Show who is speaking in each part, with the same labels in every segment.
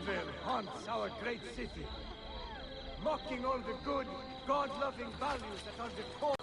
Speaker 1: Evil haunts our great city, mocking all the good, God-loving values that are the core.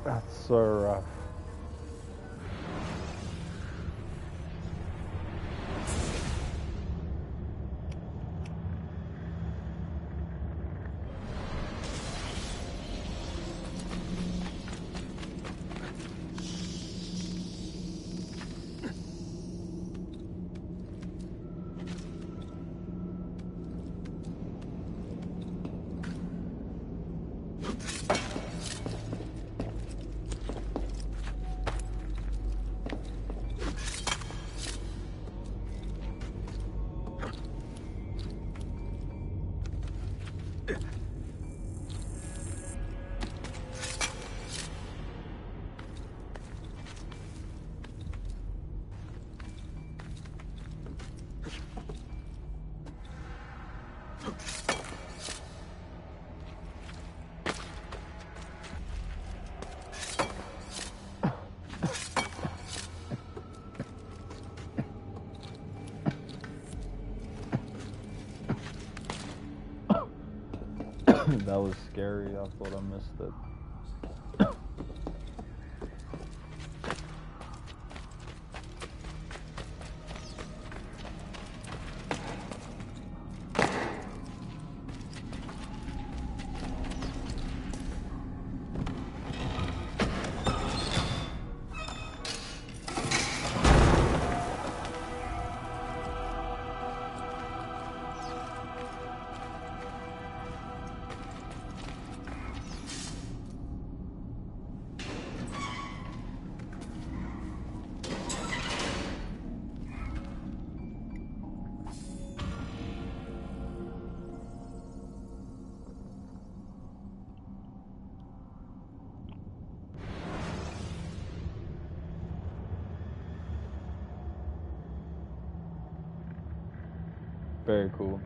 Speaker 2: That's so rough. That was scary. I thought I missed it. Very cool.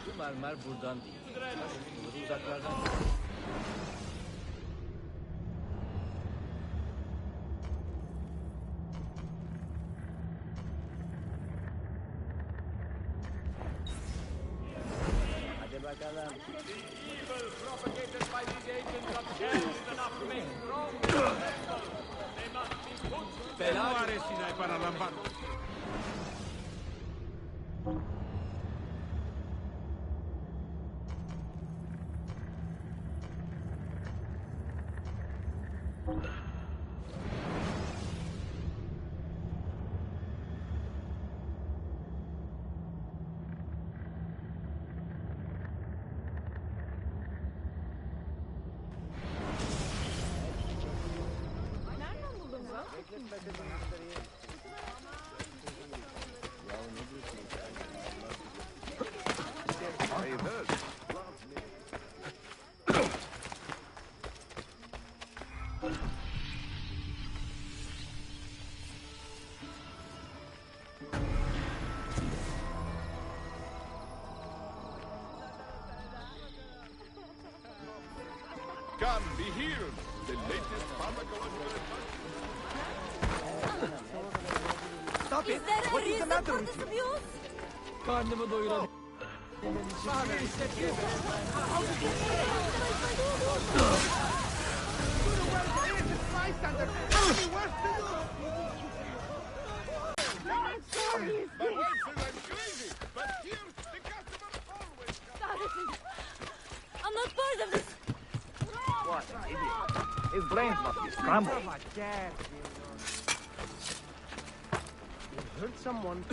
Speaker 3: Bu mermer buradan değil. Bunları uzaklardan. Hadi bakalım.
Speaker 1: Evil propagated by these agents of hell is enough to make strong vessels. They must be put to death.
Speaker 4: Come, be healed. The latest pharmacological advancement.
Speaker 1: Stop it! What is the matter with you?
Speaker 3: Karnımı doyurabilirim.
Speaker 1: Father, he said you.
Speaker 4: My wife says I'm crazy, but here the customer always comes.
Speaker 5: I'm not part of this.
Speaker 3: What an idiot. His brains must be scrambled.
Speaker 1: You hurt someone.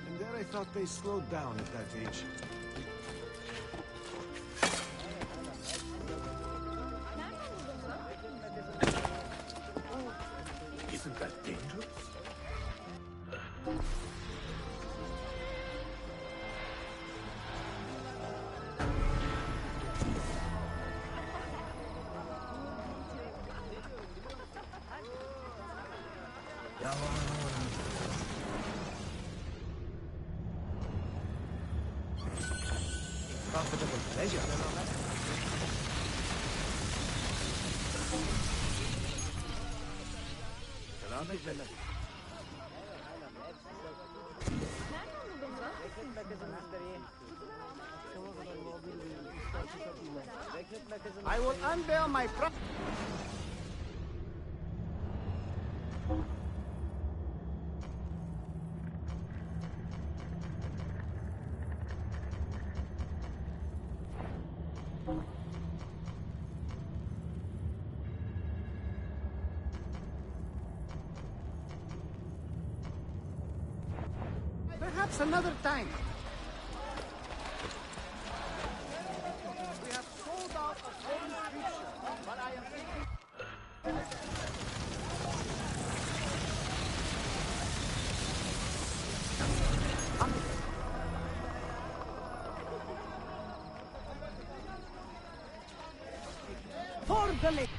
Speaker 6: And there I thought they slowed down at that age.
Speaker 1: Isn't that dangerous?
Speaker 3: Profitable pleasure. I will unveil my Perhaps another time. We have sold out of holy scripture, but I am thinking... For the lake.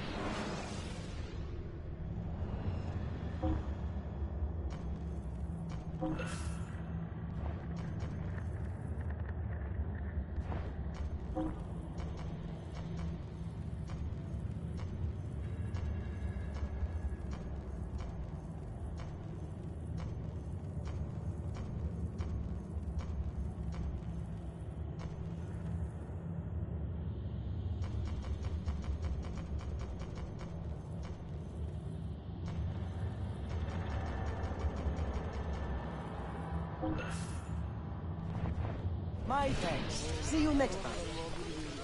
Speaker 3: My thanks. See you next time.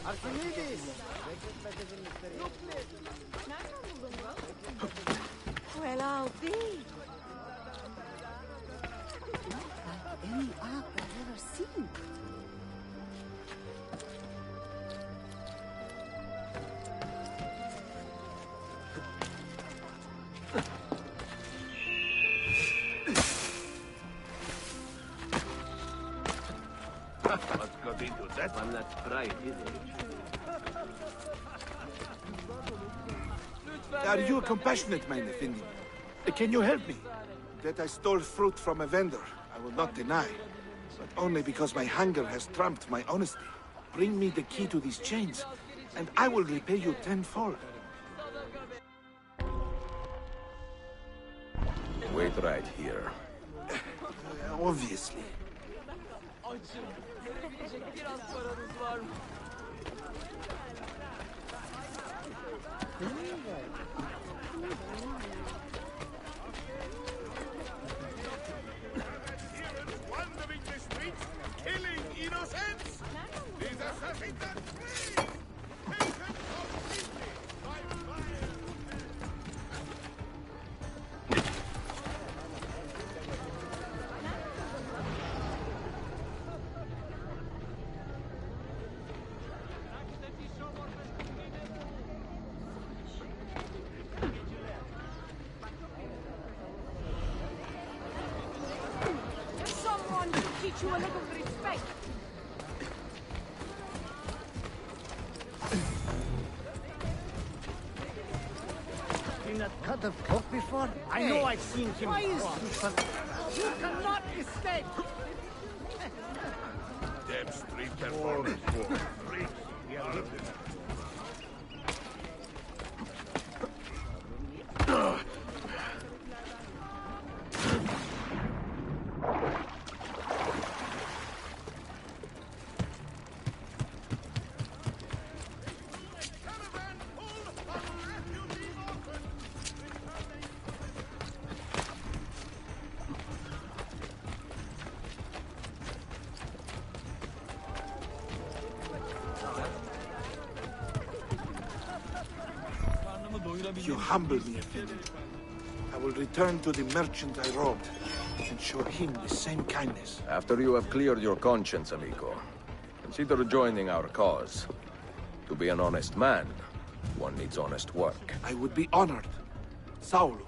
Speaker 3: Archimedes!
Speaker 5: Well, I'll be.
Speaker 7: Not like any ark I've ever seen.
Speaker 4: What got into that?
Speaker 3: I'm not bright, is it?
Speaker 6: Are you a compassionate man, Effendi? Can you help me? That I stole fruit from a vendor, I will not deny. But only because my hunger has trumped my honesty. Bring me the key to these chains, and I will repay you tenfold.
Speaker 8: Wait right here.
Speaker 6: Obviously.
Speaker 4: Wandering the streets, killing innocents! These assassins are free! Taken completely by fire!
Speaker 5: Someone to teach you a little respect.
Speaker 3: Seen that cut of cloak before? I know I've seen him. Why is he? You cannot escape!
Speaker 4: Damn street performers. Freaks. We are living. Caravan full of refugees orphans.
Speaker 6: You humble me, Effendi. I will return to the merchant I robbed, and show him the same kindness.
Speaker 8: After you have cleared your conscience, amigo, consider joining our cause. To be an honest man, one needs honest work.
Speaker 6: I would be honored. Saulo.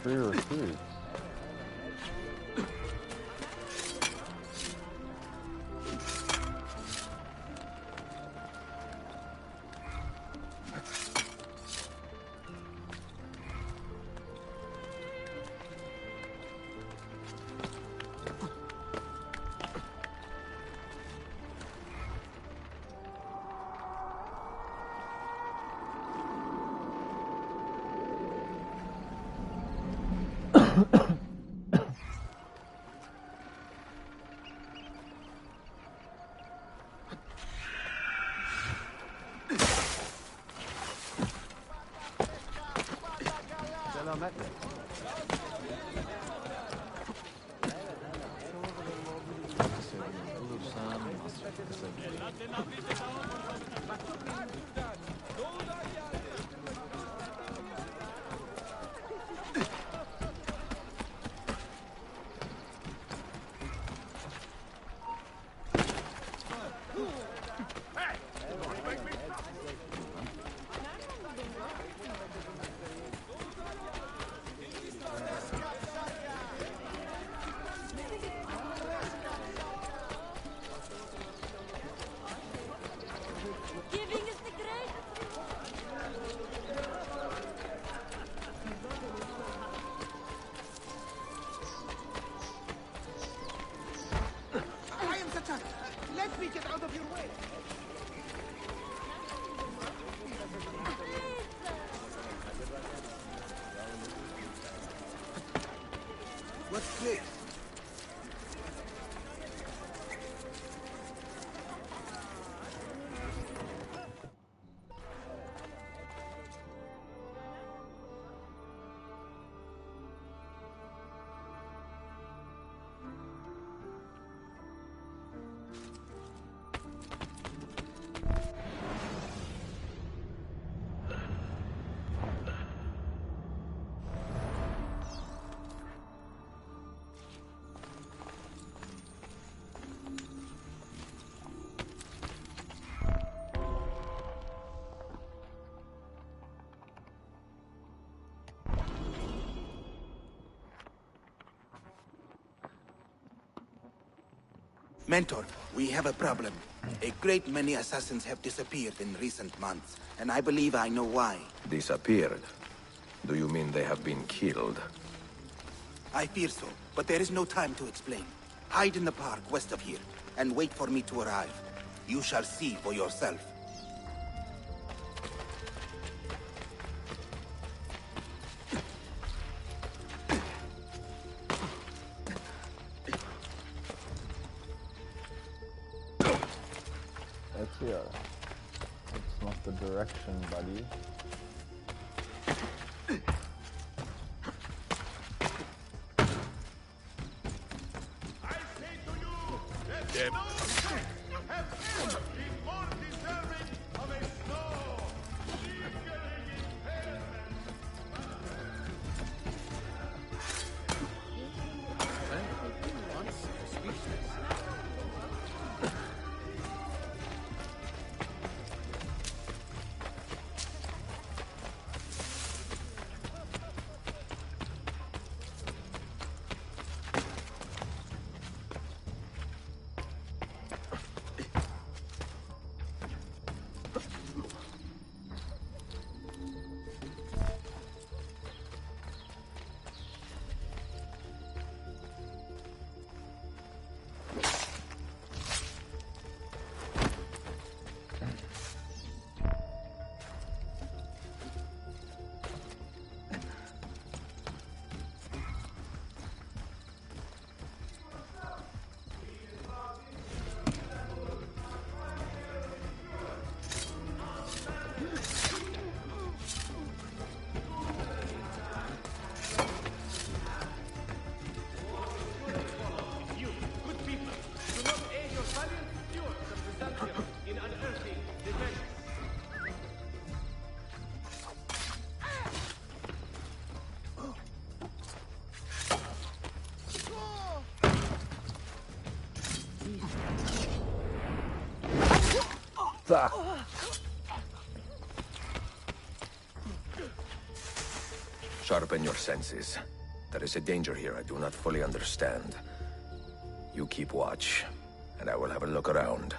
Speaker 2: free recruits.
Speaker 5: Giving is the great.
Speaker 3: I am Satan. Let me get out of your way.
Speaker 6: What's this?
Speaker 9: Mentor, we have a problem. A great many assassins have disappeared in recent months, and I believe I know why.
Speaker 8: Disappeared? Do you mean they have been killed?
Speaker 9: I fear so, but there is no time to explain. Hide in the park west of here, and wait for me to arrive. You shall see for yourself.
Speaker 2: That's not the direction, buddy.
Speaker 4: I say to you that no sect has ever been more deserving of a slow, lingering impairment.
Speaker 8: Sharpen your senses. There is a danger here I do not fully understand. You keep watch, and I will have a look around.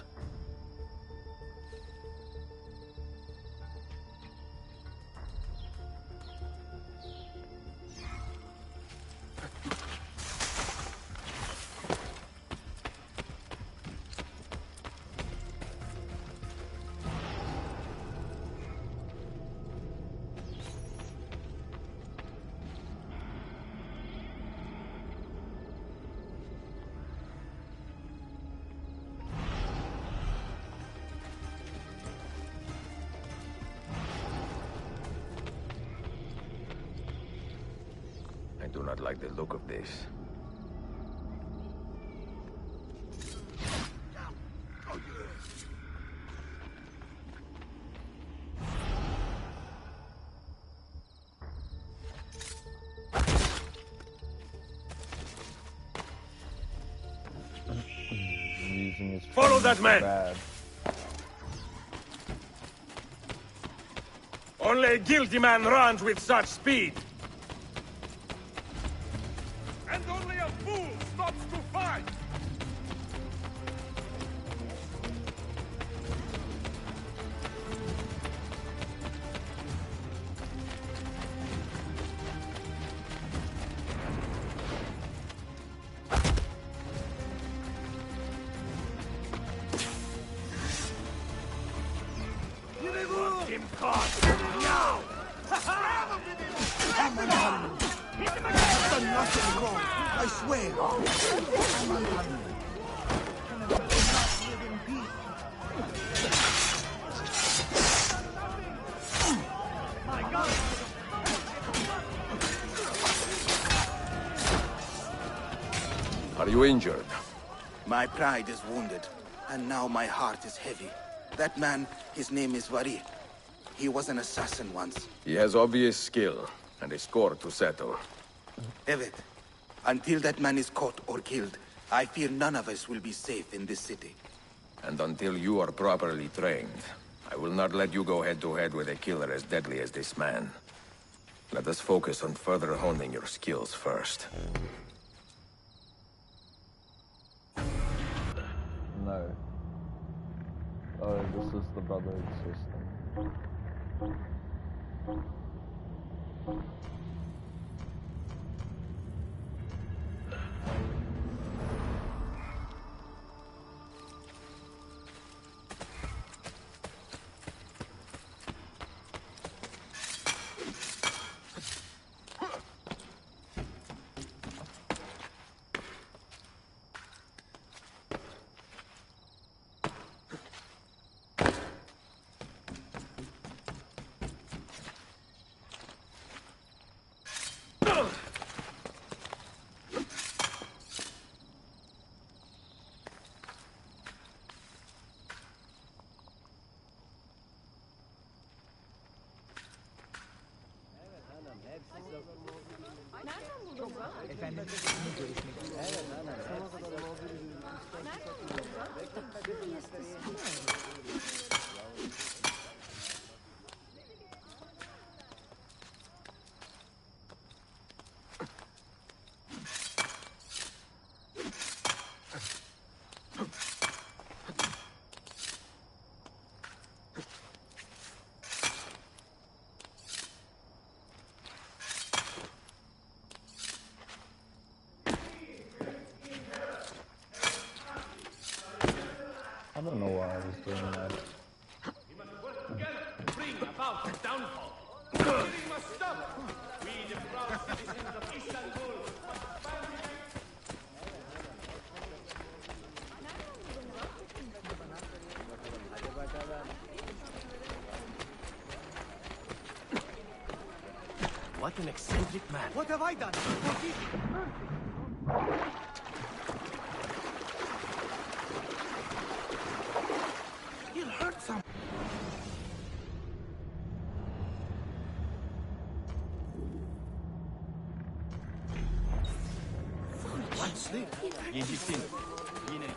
Speaker 8: I do not like the look of this.
Speaker 2: Follow
Speaker 8: that man!
Speaker 2: Bad.
Speaker 8: Only a guilty man runs with such speed!
Speaker 4: And only a fool stops to fight!
Speaker 8: Him caught! Now!
Speaker 9: I've done nothing wrong, I swear. I'm unhungry. Can I not live in peace?
Speaker 3: My God!
Speaker 8: Are you injured?
Speaker 9: My pride is wounded, and now my heart is heavy. That man, his name is Vari. He was an assassin once.
Speaker 8: He has obvious skill, and a score to settle.
Speaker 9: Evet, until that man is caught or killed, I fear none of us will be safe in this city.
Speaker 8: And until you are properly trained, I will not let you go head-to-head with a killer as deadly as this man. Let us focus on further honing your skills first.
Speaker 2: No. Oh, this is the brotherhood system. I don't know why I was doing that.
Speaker 1: We must work together to bring about his downfall. Killing must stop. We, the proud citizens of Istanbul, must stand against.
Speaker 3: What an eccentric man. What have I done?
Speaker 9: He'll hurt some.
Speaker 3: One slip. Geciktin. Yine.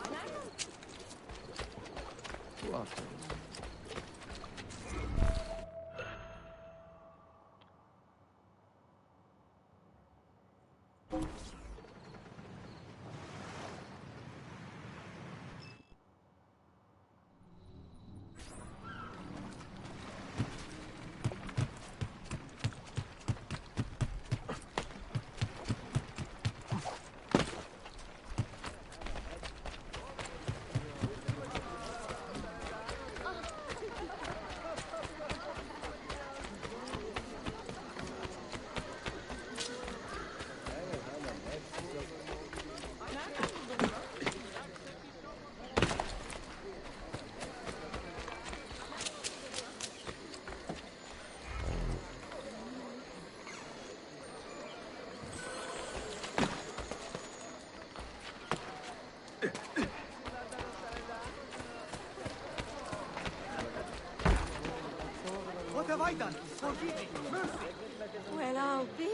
Speaker 5: Well, I'll be.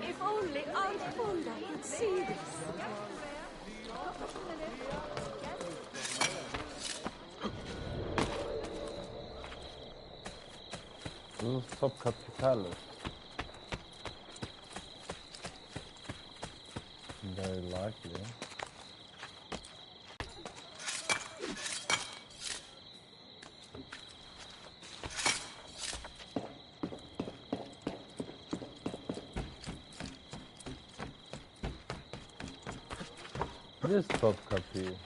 Speaker 5: If only Alfonda could see this.
Speaker 2: This is Top Capitalis. Very likely. This Top Capi.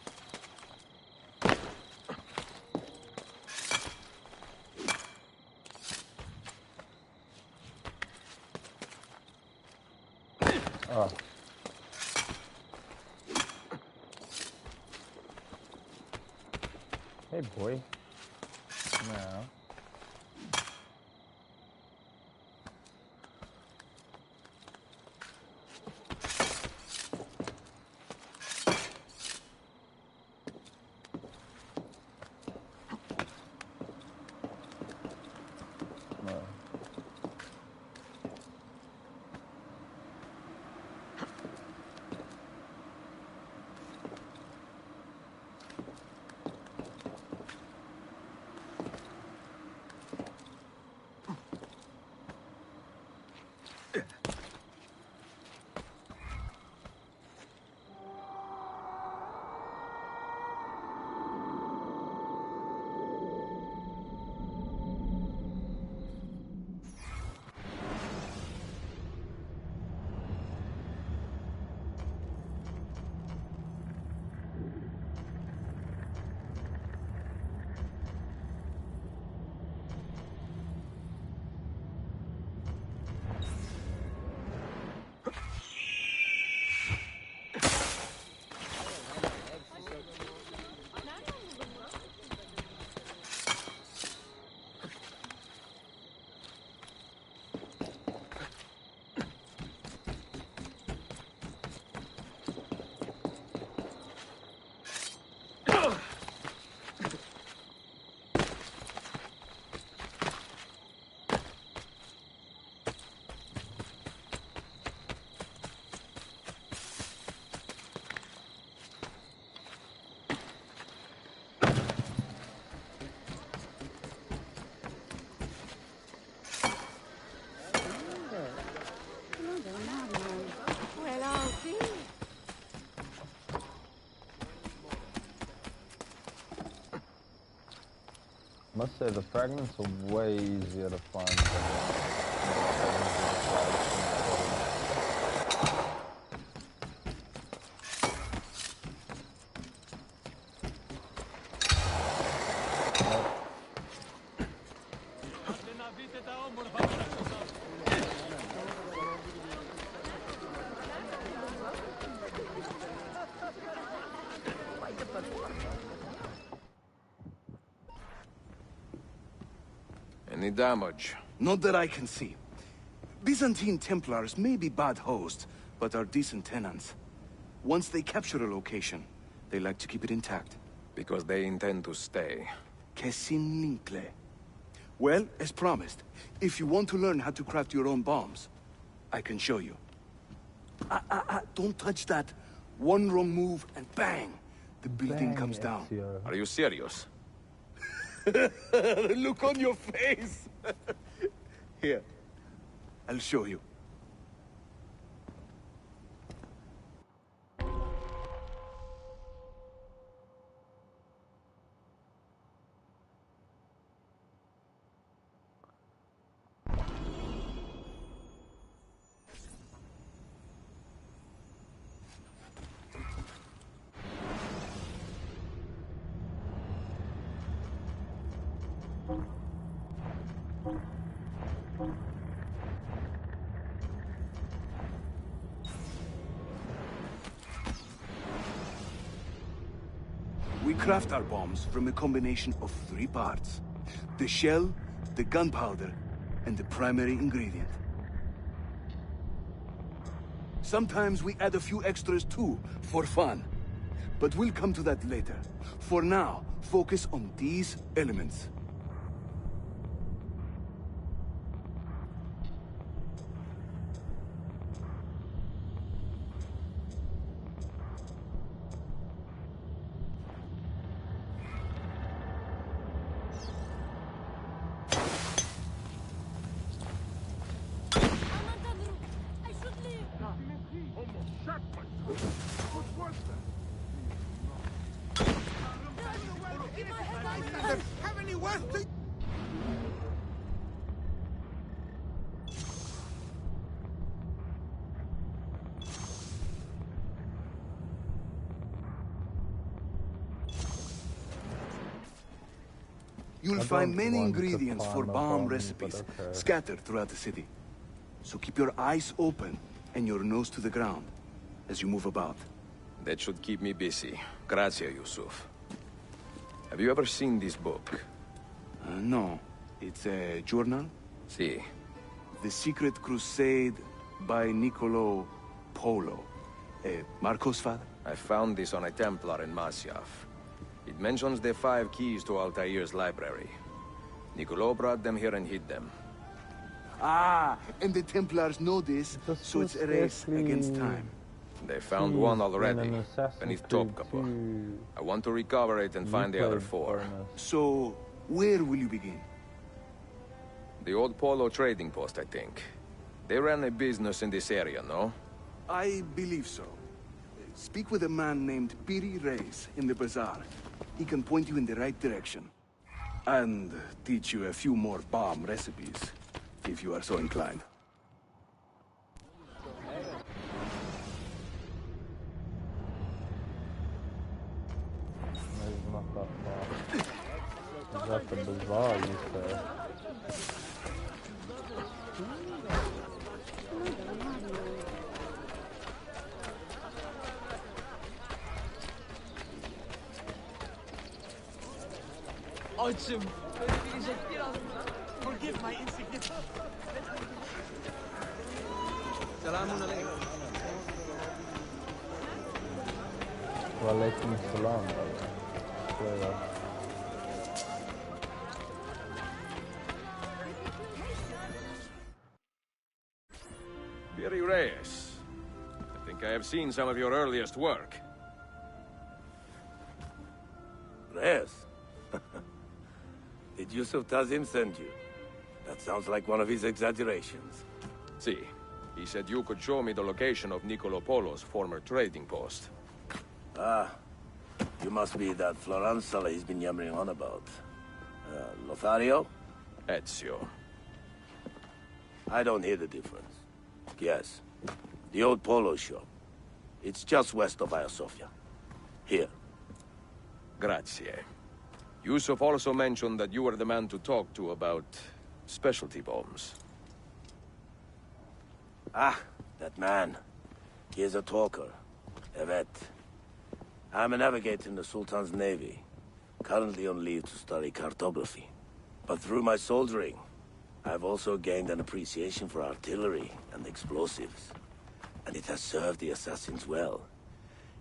Speaker 2: Ah. Hey boy. Now. No.
Speaker 5: Well, I'll be.
Speaker 2: Must say the fragments are way easier to find than
Speaker 8: Any damage?
Speaker 9: Not that I can see. Byzantine Templars may be bad hosts, but are decent tenants. Once they capture a location, they like to keep it intact.
Speaker 8: Because they intend to stay.
Speaker 9: Kesin Linkle. Well, as promised, if you want to learn how to craft your own bombs, I can show you. Don't touch that. One wrong move and bang! The building
Speaker 2: Bang,
Speaker 9: comes down.
Speaker 2: Ezio.
Speaker 8: Are you serious?
Speaker 9: The look on your face! Here, I'll show you. We craft our bombs from a combination of 3 parts. The shell, the gunpowder, and the primary ingredient. Sometimes we add a few extras too, for fun. But we'll come to that later. For now, focus on these elements.
Speaker 6: Have any worth to...
Speaker 9: You'll
Speaker 2: I
Speaker 9: find
Speaker 2: don't
Speaker 9: many
Speaker 2: want to
Speaker 9: ingredients for
Speaker 2: farm a
Speaker 9: bomb
Speaker 2: bomb,
Speaker 9: recipes
Speaker 2: but okay.
Speaker 9: scattered throughout the city. So keep your eyes open and your nose to the ground as you move about.
Speaker 8: That should keep me busy. Grazie, Yusuf. Have you ever seen this book?
Speaker 9: No. It's a journal?
Speaker 8: Si.
Speaker 9: The Secret Crusade by Niccolo Polo. Marco's father?
Speaker 8: I found this on a Templar in Masyaf. It mentions the 5 keys to Altair's library. Niccolo brought them here and hid them.
Speaker 9: Ah, and the Templars know this,
Speaker 2: This
Speaker 9: so it's
Speaker 2: was
Speaker 9: a race against
Speaker 2: actually-
Speaker 9: time.
Speaker 8: They found
Speaker 2: Keys
Speaker 8: one
Speaker 2: in
Speaker 8: already,
Speaker 2: an Assassin's
Speaker 8: beneath
Speaker 2: Creed
Speaker 8: Topkapi.
Speaker 2: 2.
Speaker 8: I want to recover it and find the other 4.
Speaker 9: So, where will you begin?
Speaker 8: The old Polo trading post, I think. They ran a business in this area, no?
Speaker 9: I believe so. Speak with a man named Piri Reis in the bazaar. He can point you in the right direction. And teach you a few more bomb recipes, if you are so inclined.
Speaker 2: No, he's not that far. He's at the bazaar, you say.
Speaker 3: Açım. Böyle gelecek biraz. Forgive my insignificance. Selamun aleyküm.
Speaker 2: Walaikum salam, brother.
Speaker 8: Piri Reyes. I think I have seen some of your earliest work.
Speaker 10: Reyes? Did Yusuf Tazim send you? That sounds like one of his exaggerations.
Speaker 8: See, he said you could show me the location of Niccolo Polo's former trading post.
Speaker 10: Ah, you must be that Floranzala he's been yammering on about. Lothario?
Speaker 8: Ezio.
Speaker 10: I don't hear the difference. Yes, the old Polo shop. It's just west of Hagia Sophia. Here.
Speaker 8: Grazie. Yusuf also mentioned that you were the man to talk to about specialty bombs.
Speaker 10: Ah, that man. He is a talker. A vet. I'm a navigator in the Sultan's navy. Currently on leave to study cartography. But through my soldiering, I've also gained an appreciation for artillery and explosives. And it has served the assassins well.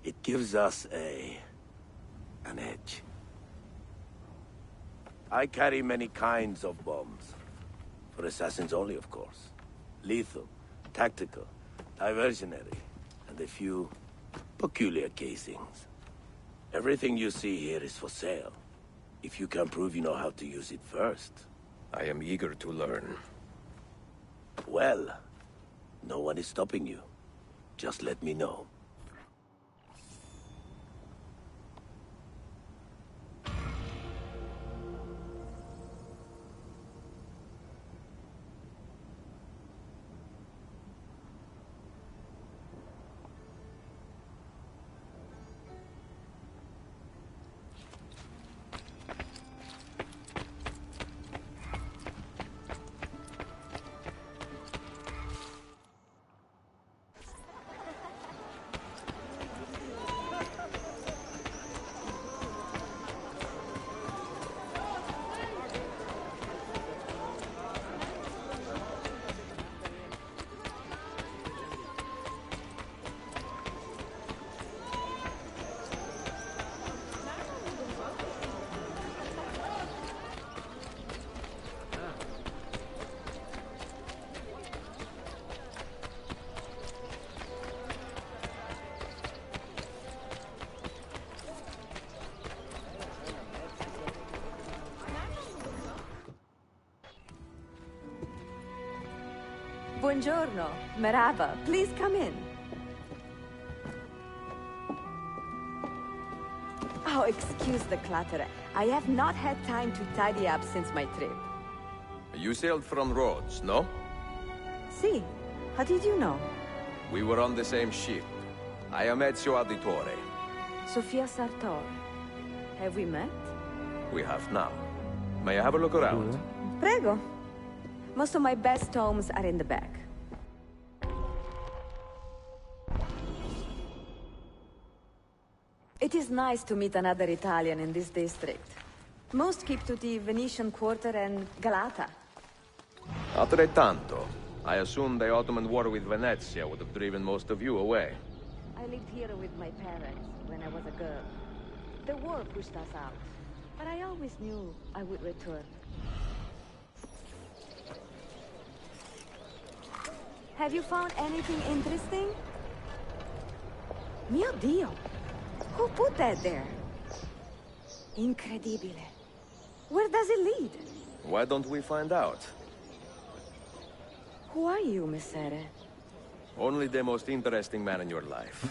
Speaker 10: It gives us an edge. I carry many kinds of bombs. For assassins only, of course. Lethal, tactical, diversionary, and a few peculiar casings. Everything you see here is for sale. If you can prove you know how to use it first.
Speaker 8: I am eager to learn.
Speaker 10: Well, no one is stopping you. Just let me know.
Speaker 11: Buongiorno. Merhaba. Please come in. Oh, excuse the clutter. I have not had time to tidy up since my trip.
Speaker 8: You sailed from Rhodes, no?
Speaker 11: See, how did you know?
Speaker 8: We were on the same ship. I am Ezio Auditore.
Speaker 11: Sofia Sartor. Have we met?
Speaker 8: We have now. May I have a look around?
Speaker 11: Prego. Most of my best tomes are in the back. It is nice to meet another Italian in this district. Most keep to the Venetian Quarter and Galata.
Speaker 8: Altrettanto. I assume the Ottoman war with Venezia would have driven most of you away.
Speaker 11: I lived here with my parents when I was a girl. The war pushed us out, but I always knew I would return. Have you found anything interesting? Mio Dio! Who put that there? Incredibile. Where does it lead?
Speaker 8: Why don't we find out?
Speaker 11: Who are you, Messere?
Speaker 8: Only the most interesting man in your life.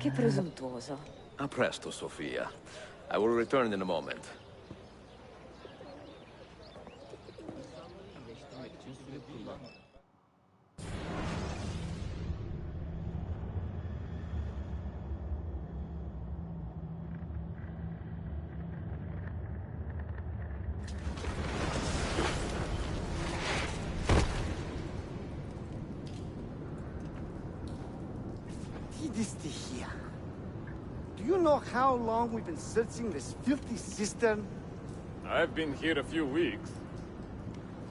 Speaker 11: Che presuntuoso.
Speaker 8: A presto, Sofia. I will return in a moment.
Speaker 3: Here. Do you know how long we've been searching this filthy cistern?
Speaker 4: I've been here a few weeks.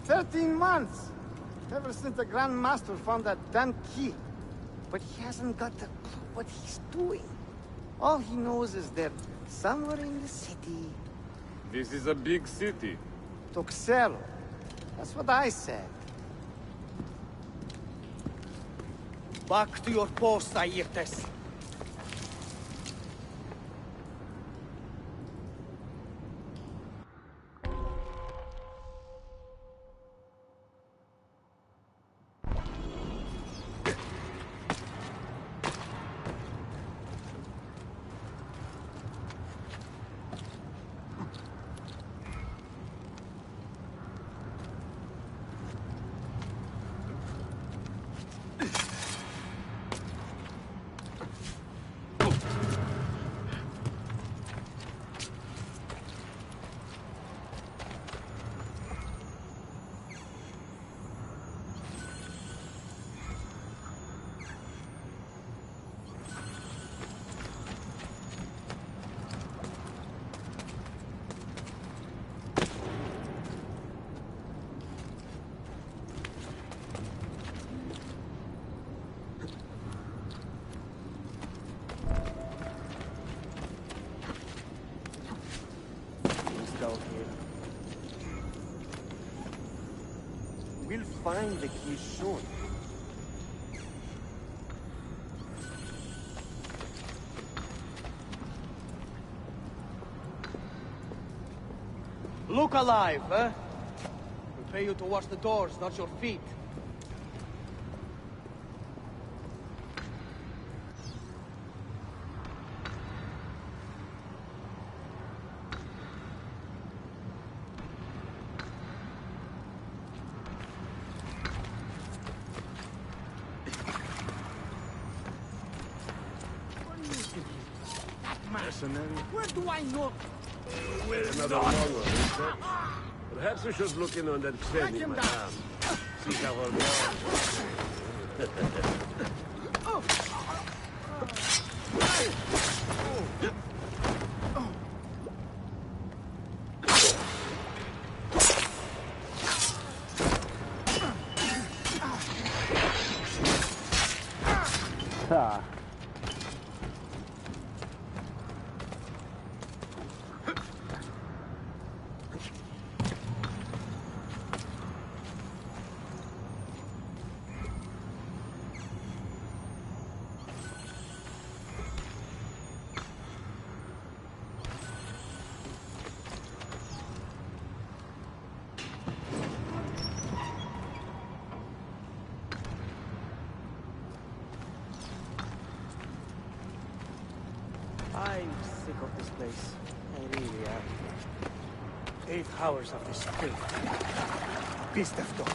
Speaker 3: 13 months! Ever since the Grand Master found that damn key. But he hasn't got a clue what he's doing. All he knows is that somewhere in the city...
Speaker 4: This is a big city.
Speaker 3: Toxero. That's what I said. Back to your post, Ayfreez. We'll find the key soon. Look alive, eh? We pay you to watch the doors, not your feet. Where do I know?
Speaker 10: Wait another longer, perhaps we should look in on that cleaning, madame. See how her
Speaker 12: I'm sick of this place. I really am. 8 hours of this filth. Pistefto.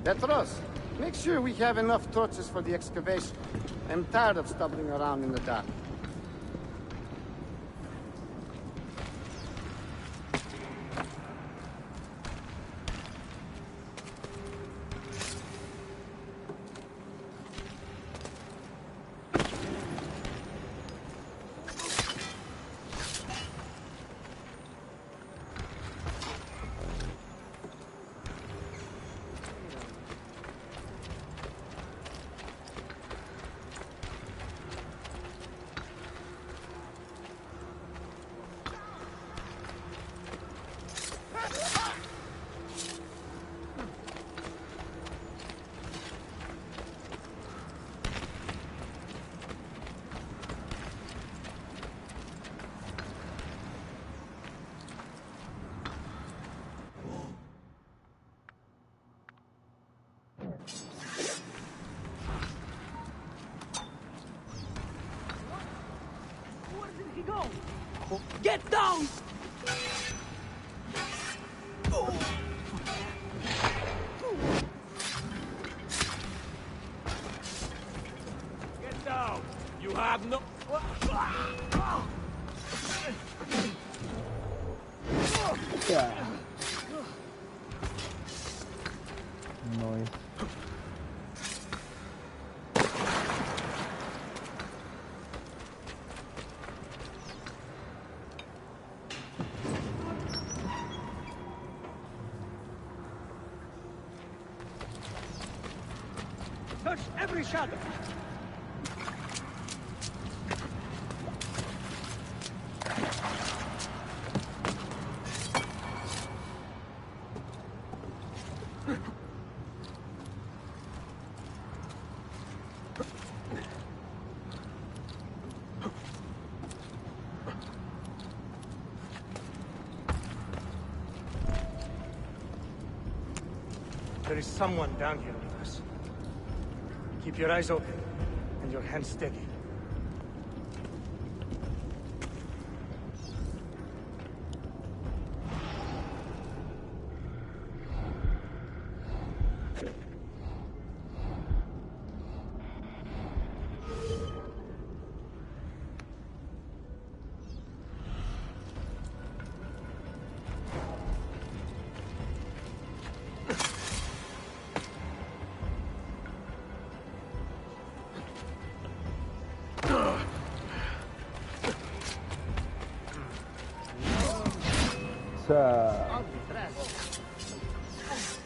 Speaker 3: Petros, make sure we have enough torches for the excavation. I'm tired of stumbling around in the dark.
Speaker 12: Get down!
Speaker 1: Get down! You have no...
Speaker 2: Yeah. Noise.
Speaker 12: Touch every shadow! There is someone down here with us. Keep your eyes open and your hands steady.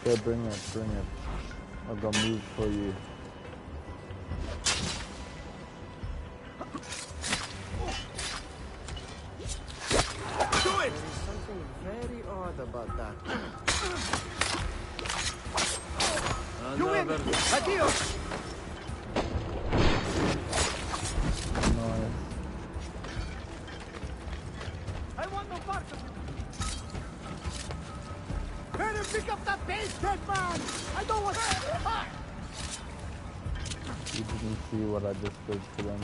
Speaker 2: Okay, bring it. I'll go move for you.
Speaker 3: Do it! There is something very odd about that. You win! Adios!
Speaker 2: Nice.
Speaker 3: I want no part of you! Better pick up that base, dead man! I don't want...
Speaker 2: You didn't see what I just did to them.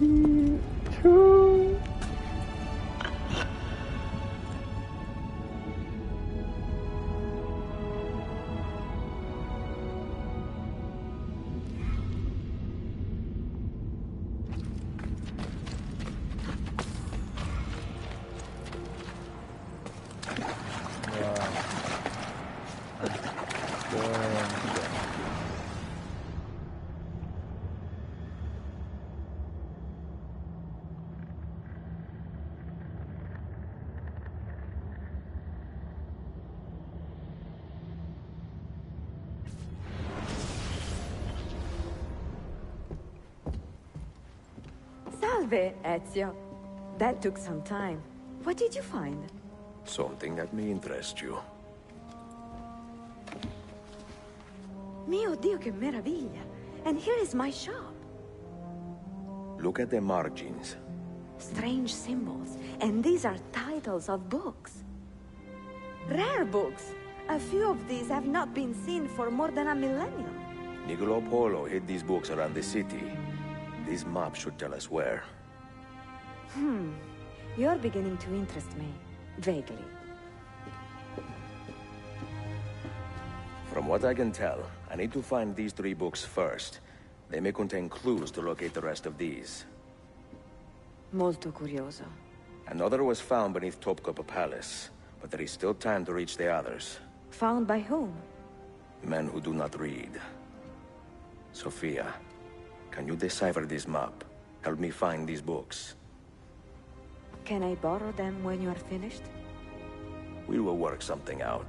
Speaker 2: Choo.
Speaker 11: Salve, Ezio. That took some time. What did you find?
Speaker 8: Something that may interest you.
Speaker 11: Mio Dio, che meraviglia! And here is my shop.
Speaker 8: Look at the margins.
Speaker 11: Strange symbols. And these are titles of books. Rare books. A few of these have not been seen for more than a millennium.
Speaker 8: Niccolo Polo hid these books around the city. This map should tell us where.
Speaker 11: You're beginning to interest me. Vaguely.
Speaker 8: From what I can tell, I need to find these 3 books first. They may contain clues to locate the rest of these.
Speaker 11: Molto curioso.
Speaker 8: Another was found beneath Topkapi Palace, but there is still time to reach the others.
Speaker 11: Found by whom?
Speaker 8: Men who do not read. Sophia, can you decipher this map? Help me find these books.
Speaker 11: Can I borrow them when you are finished?
Speaker 8: We will work something out.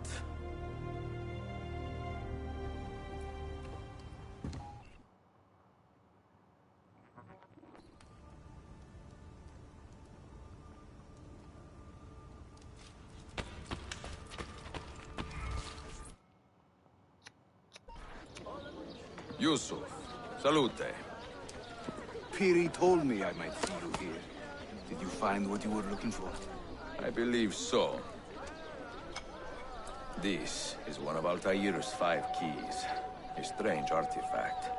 Speaker 8: Yusuf, salute.
Speaker 9: Piri told me I might see you here. Did you find what you were looking for?
Speaker 8: I believe so. This is one of Altair's 5 keys. A strange artifact.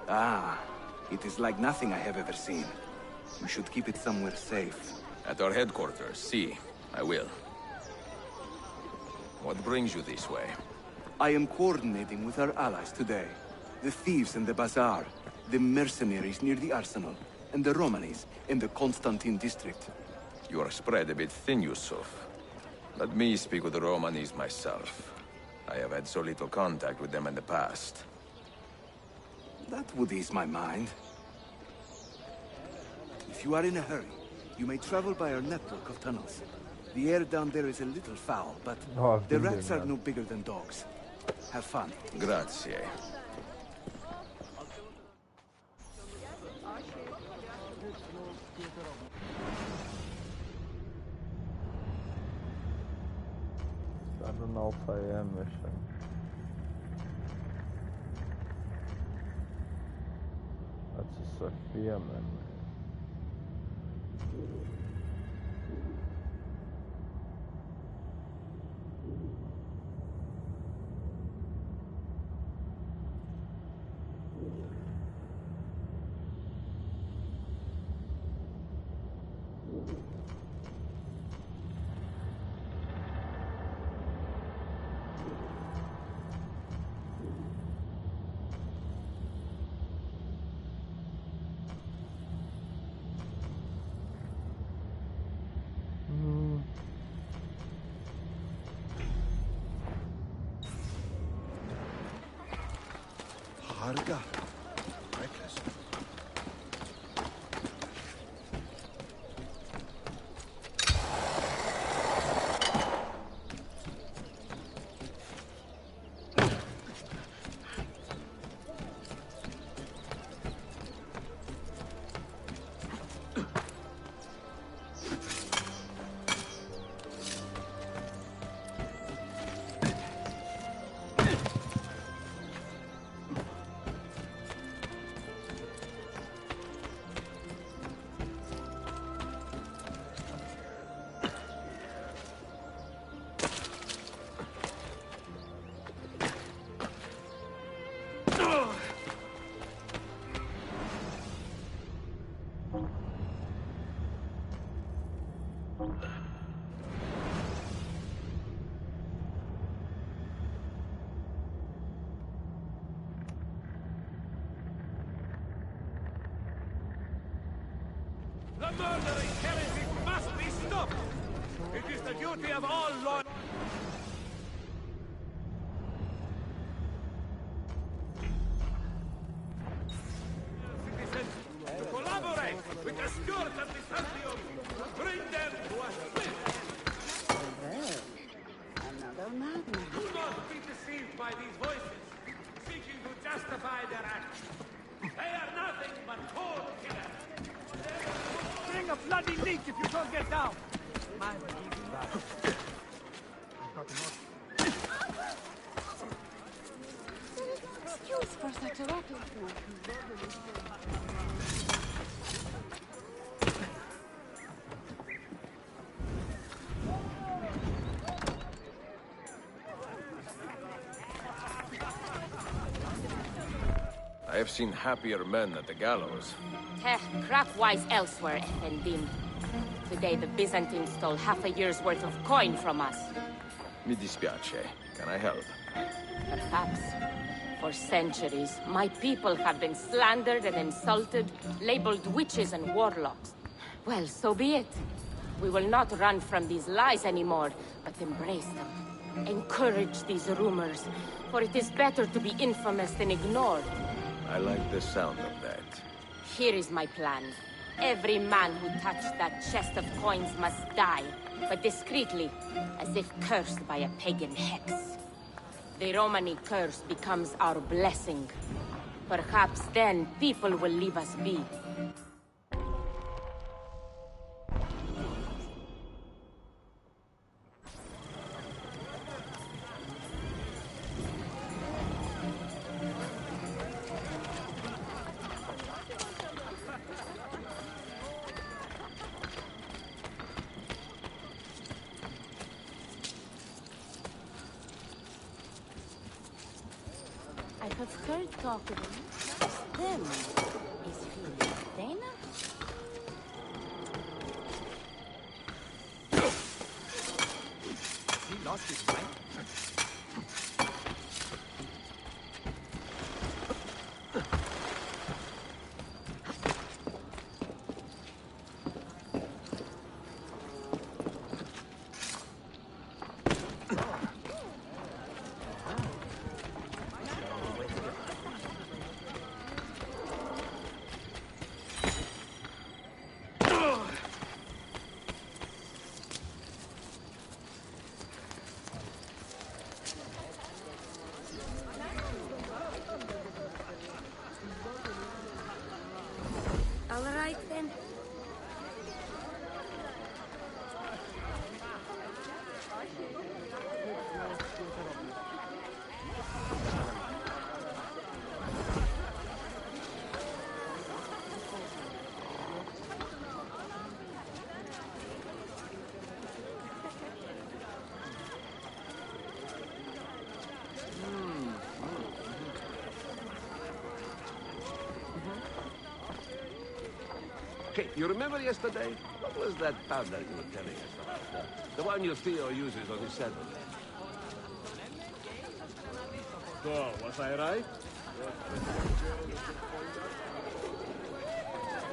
Speaker 9: Ah, it is like nothing I have ever seen. You should keep it somewhere safe.
Speaker 8: At our headquarters, see. I will. What brings you this way?
Speaker 9: I am coordinating with our allies today. The thieves in the bazaar, the mercenaries near the arsenal, and the Romanis in the Constantine district.
Speaker 8: You are spread a bit thin, Yusuf. Let me speak with the Romanis myself. I have had so little contact with them in the past.
Speaker 9: That would ease my mind. If you are in a hurry, you may travel by our network of tunnels. The air down there is a little foul, but the rats are no bigger than dogs. Have fun.
Speaker 8: Grazie.
Speaker 2: I don't know if I am mission. That's a Sophia memory.
Speaker 6: Harga. Reckless.
Speaker 1: murdering heresy must be stopped! It is the duty of all law... citizens to collaborate with the stewards of the sanctuary to bring them to a swift...
Speaker 7: Another madman.
Speaker 1: Do not be deceived by these voices, seeking to justify their actions. They are nothing but cold killers.
Speaker 12: Bring a bloody leak if you don't get down! Man,
Speaker 7: Excuse for such a reckless one.
Speaker 8: I have seen happier men at the gallows.
Speaker 13: Crap-wise elsewhere, Effendim. Today the Byzantines stole half a year's worth of coin from us.
Speaker 8: Mi dispiace. Can I help?
Speaker 13: Perhaps. For centuries, my people have been slandered and insulted, labeled witches and warlocks. Well, so be it. We will not run from these lies anymore, but embrace them. Encourage these rumors, for it is better to be infamous than ignored.
Speaker 8: I like the sound of that.
Speaker 13: Here is my plan. Every man who touched that chest of coins must die, but discreetly, as if cursed by a pagan hex. The Romani curse becomes our blessing. Perhaps then people will leave us be. I have heard talk of them. Is he Dana?
Speaker 12: He lost his mind.
Speaker 11: All right, then.
Speaker 14: Hey, you remember yesterday? What was that powder you were telling us about? The one your Theo uses on his saddle.
Speaker 2: So, was I right?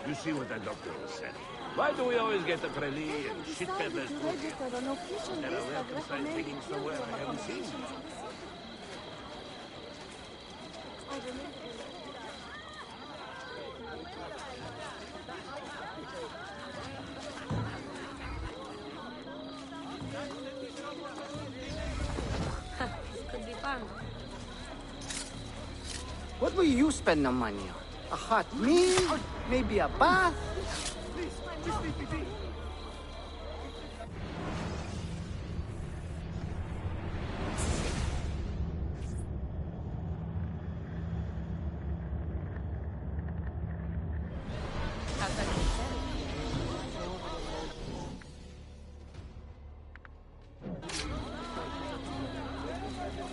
Speaker 14: You see what that doctor was saying. Why do we always get the preli and shit peddlers through here? There are rare consigned digging somewhere I haven't seen.
Speaker 11: Could be fun.
Speaker 3: What will you spend the money on? A hot meal? Maybe a bath?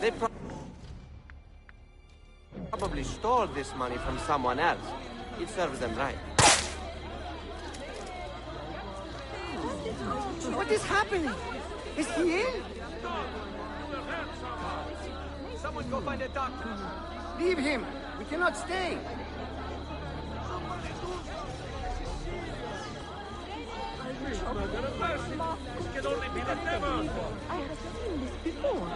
Speaker 15: They probably stole this money from someone else. It serves them right.
Speaker 3: What is happening? Is he ill?
Speaker 12: Someone go find a doctor.
Speaker 3: Leave him. We cannot stay.
Speaker 14: Mother of mercy! This can only be the devil!
Speaker 11: I have seen this before.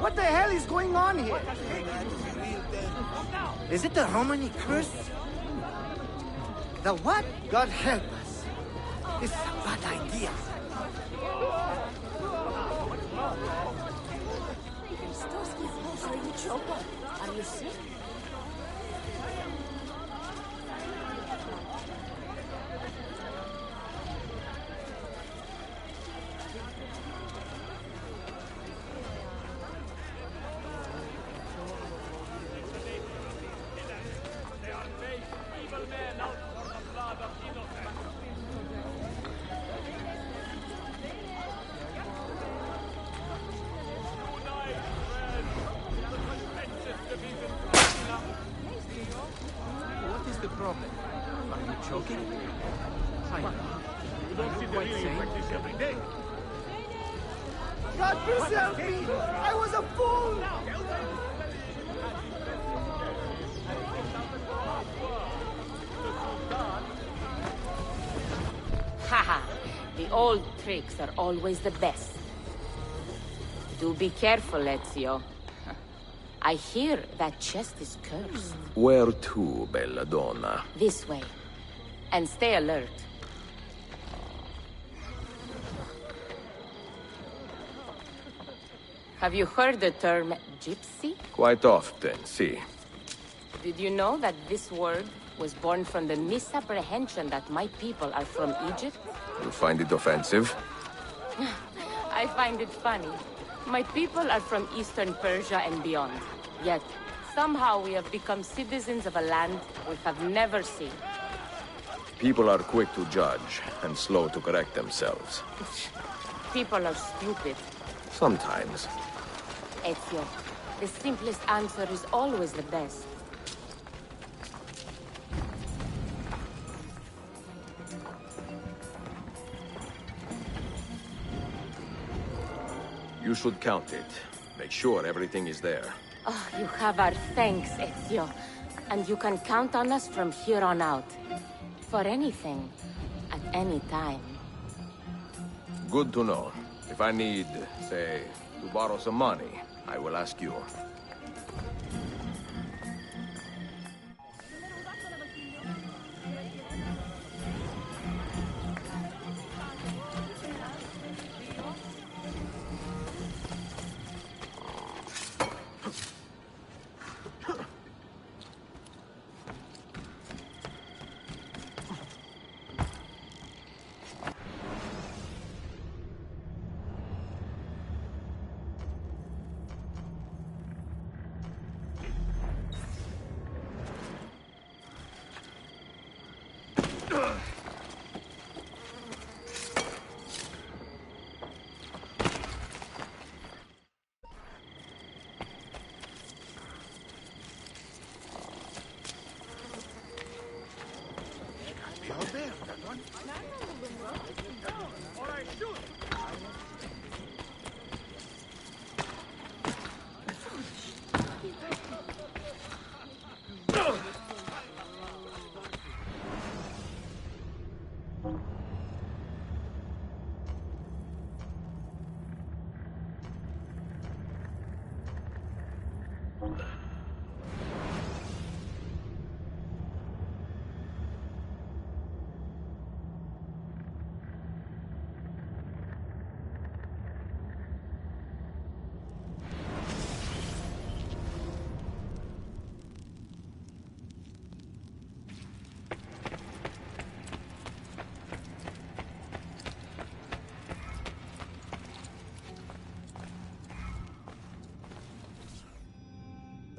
Speaker 3: What the hell is going on here? Is it the Romani curse? The what? God help us. This is a bad idea.
Speaker 5: Are you choking? Are you sick?
Speaker 16: What is the problem? Are you choking? Hi.
Speaker 14: You don't see the real like this every day.
Speaker 3: God preserve me! I was a fool!
Speaker 13: Haha, the old tricks are always the best. Do be careful, Ezio. I hear that chest is cursed.
Speaker 8: Where to, Belladonna?
Speaker 13: This way. And stay alert. Have you heard the term gypsy?
Speaker 8: Quite often, see.
Speaker 13: Did you know that this word was born from the misapprehension that my people are from Egypt?
Speaker 8: You find it offensive?
Speaker 13: I find it funny. My people are from Eastern Persia and beyond. Yet, somehow we have become citizens of a land we have never seen.
Speaker 8: People are quick to judge and slow to correct themselves.
Speaker 13: People are stupid.
Speaker 8: Sometimes.
Speaker 13: Ezio, the simplest answer is always the best.
Speaker 8: You should count it. Make sure everything is there.
Speaker 13: Oh, you have our thanks, Ezio. And you can count on us from here on out. For anything. At any time.
Speaker 8: Good to know. If I need, say, to borrow some money, I will ask you.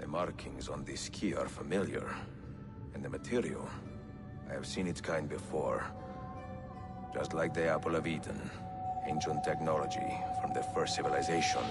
Speaker 8: markings on this key are familiar. And the material, I have seen its kind before. Just like the Apple of Eden. Ancient technology from the first civilization.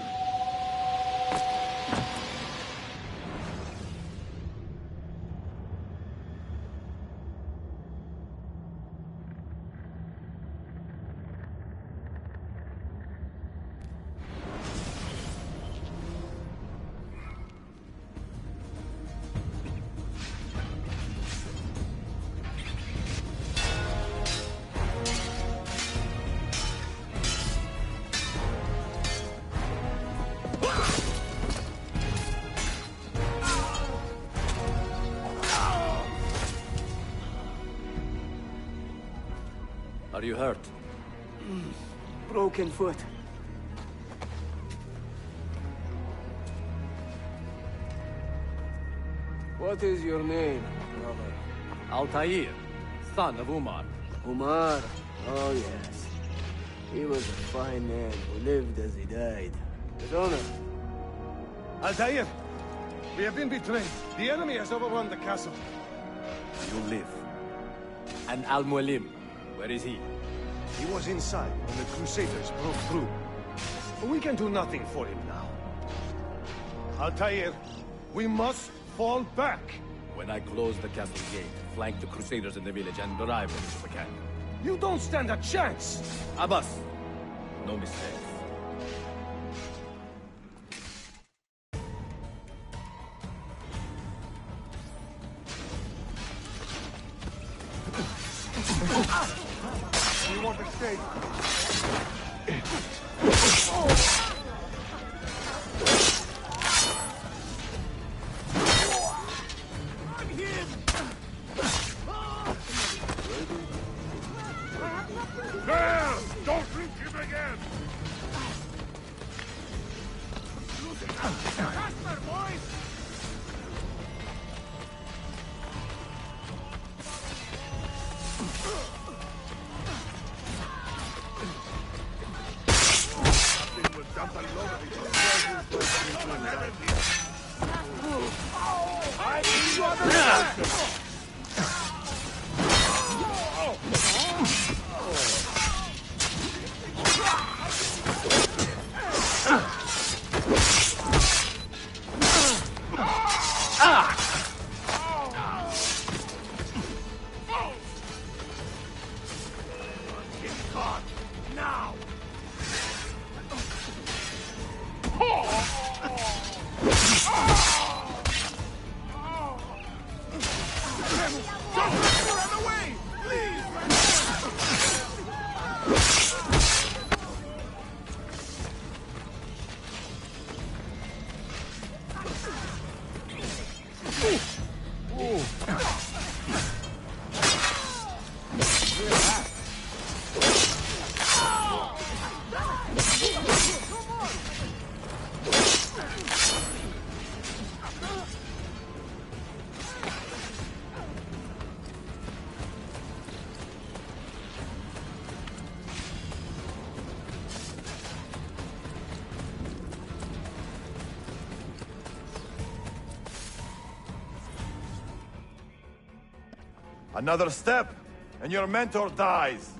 Speaker 16: Are you hurt?
Speaker 12: Broken foot. What is your name, brother?
Speaker 16: Altair, son of Umar.
Speaker 12: Umar? Oh, yes. He was a fine man who lived as he died. His honor.
Speaker 6: Altair! We have been betrayed. The enemy has overrun the castle.
Speaker 16: You live. And Al-Mualim, where is he?
Speaker 6: He was inside when the Crusaders broke through. We can do nothing for him now. Altair, we must fall back.
Speaker 16: When I close the castle gate, flank the Crusaders in the village and arrive if we can.
Speaker 6: You don't stand a chance!
Speaker 16: Abbas, no mistakes.
Speaker 6: We want to stay.
Speaker 4: There! Don't shoot him again! Faster, boys!
Speaker 17: Another step, and your mentor dies.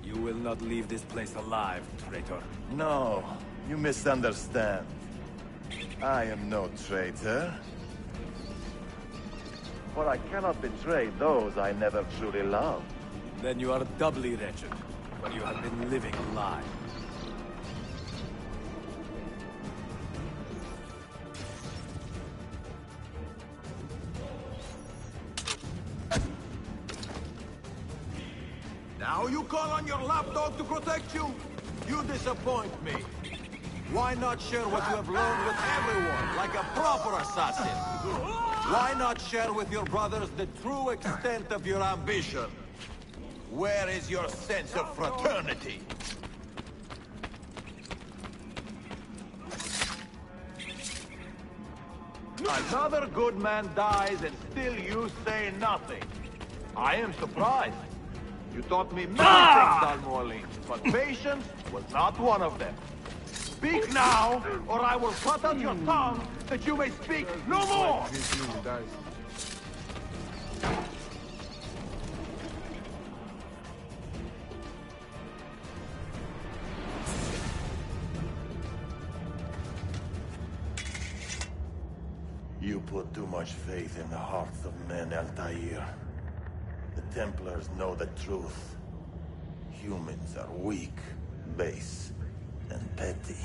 Speaker 16: You will not leave this place alive, traitor.
Speaker 17: No, you misunderstand. I am no traitor. For I cannot betray those I never truly loved.
Speaker 16: Then you are doubly wretched, for you have been living a lie.
Speaker 18: Now you call on your lapdog to protect you? You disappoint me. Why not share what you have learned with everyone, like a proper assassin? Why not share with your brothers the true extent of your ambition? Where is your sense of fraternity?
Speaker 17: Another good man dies and still you say nothing. I am surprised. You taught me many things, Al-Mualim, but patience was not one of them. Speak now, or I will cut out your tongue that you may speak no more!
Speaker 10: You put too much faith in the hearts of men, Altair. The Templars know the truth. Humans are weak, base, and petty.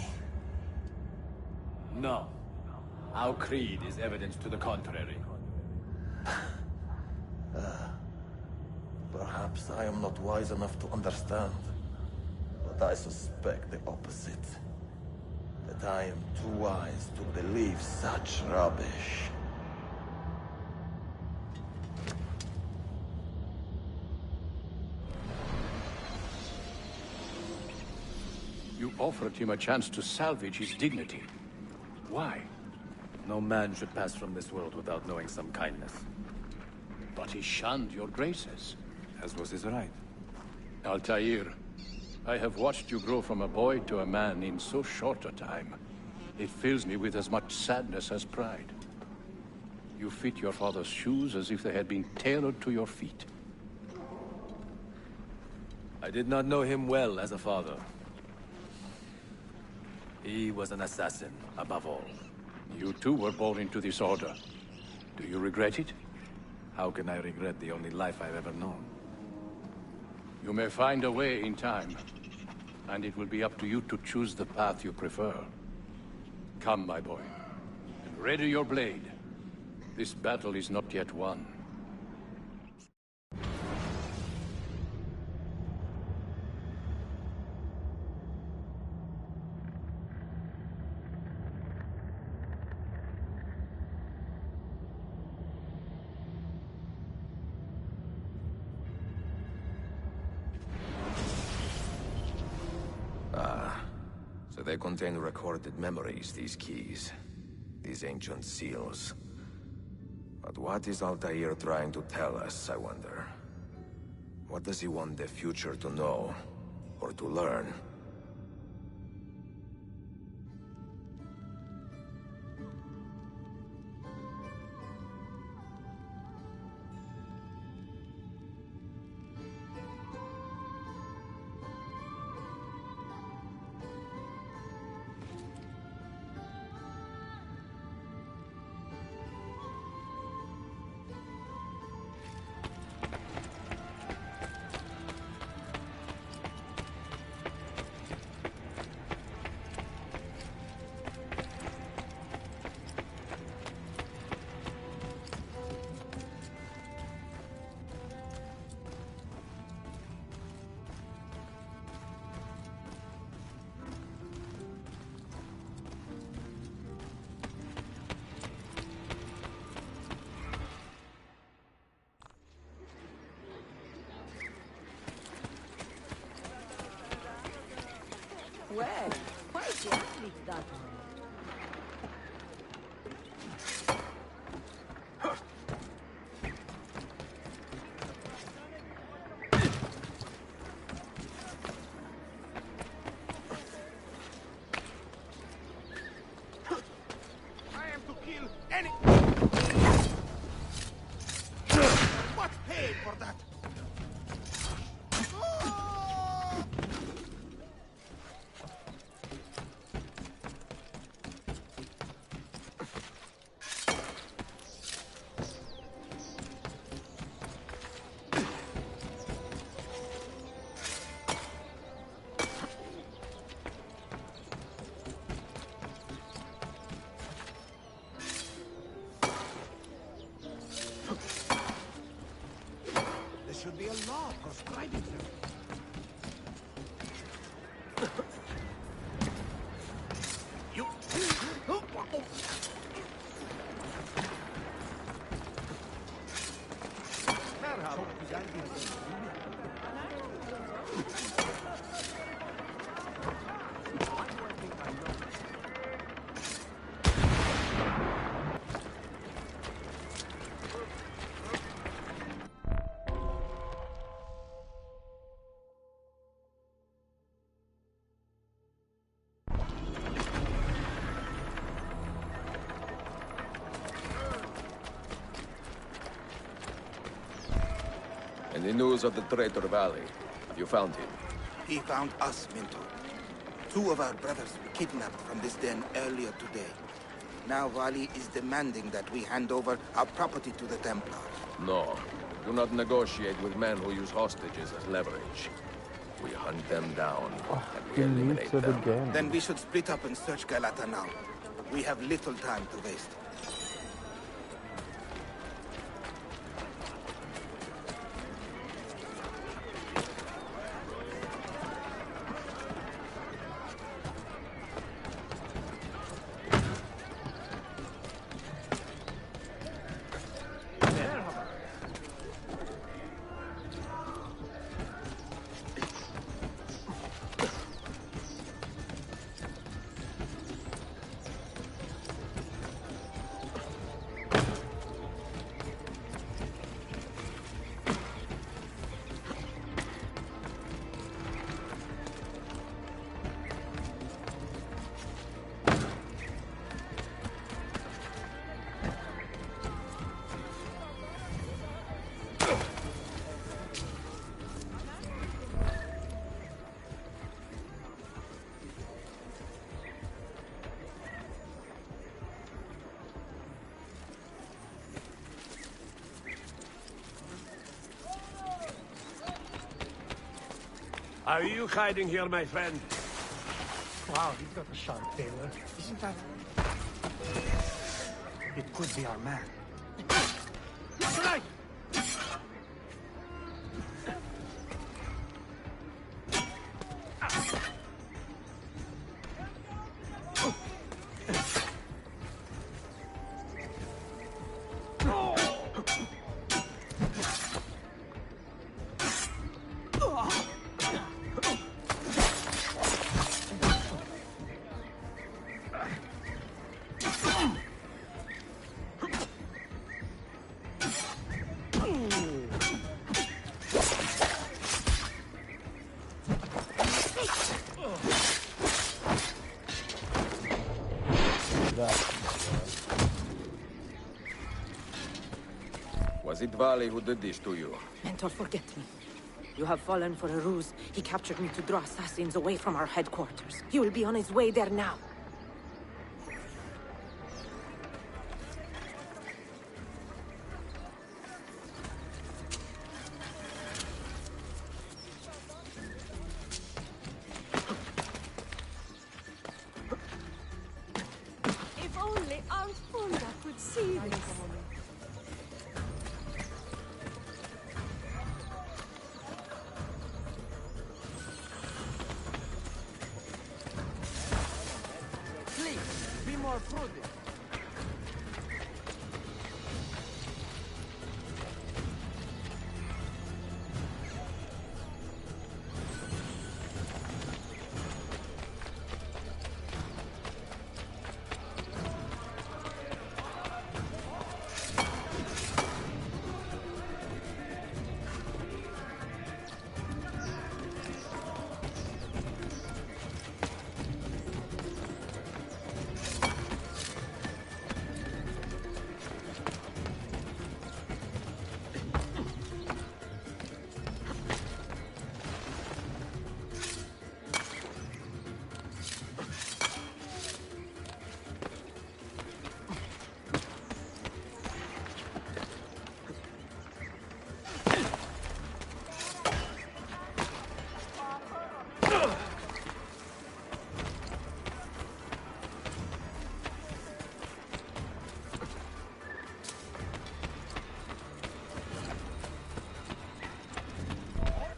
Speaker 16: No. Our creed is evidence to the contrary.
Speaker 10: Perhaps I am not wise enough to understand, but I suspect the opposite. That I am too wise to believe such rubbish.
Speaker 16: You offered him a chance to salvage his dignity. Why?
Speaker 19: No man should pass from this world without knowing some kindness.
Speaker 16: But he shunned your graces.
Speaker 19: As was his right.
Speaker 16: Altair, I have watched you grow from a boy to a man in so short a time. It fills me with as much sadness as pride. You fit your father's shoes as if they had been tailored to your feet.
Speaker 19: I did not know him well as a father. He was an assassin, above all.
Speaker 16: You too were born into this order. Do you regret it?
Speaker 19: How can I regret the only life I've ever known?
Speaker 16: You may find a way in time, and it will be up to you to choose the path you prefer. Come, my boy, and ready your blade. This battle is not yet won.
Speaker 8: So they contain recorded memories, these keys. These ancient seals. But what is Altair trying to tell us, I wonder? What does he want the future to know? Or to learn?
Speaker 5: Well, quite the athlete, that one.
Speaker 6: What paid for that? There should be a law proscribing them. You...
Speaker 8: Any news of the traitor Valley? Have you found him?
Speaker 6: He found us, Minto. 2 of our brothers were kidnapped from this den earlier today. Now Valley is demanding that we hand over our property to the Templars.
Speaker 8: No. Do not negotiate with men who use hostages as leverage. We hunt them down, and we eliminate them.
Speaker 6: Then we should split up and search Galata now. We have little time to waste.
Speaker 14: Are you hiding here, my friend?
Speaker 12: Wow, he's got a sharp tailor. Isn't that... It could be our man.
Speaker 14: Right!
Speaker 8: Was it Valley who did this to you?
Speaker 5: Mentor, forget me. You have fallen for a ruse. He captured me to draw assassins away from our headquarters. He will be on his way there now.
Speaker 11: If only Aunt Funda could see this.
Speaker 12: Please, be more prudent.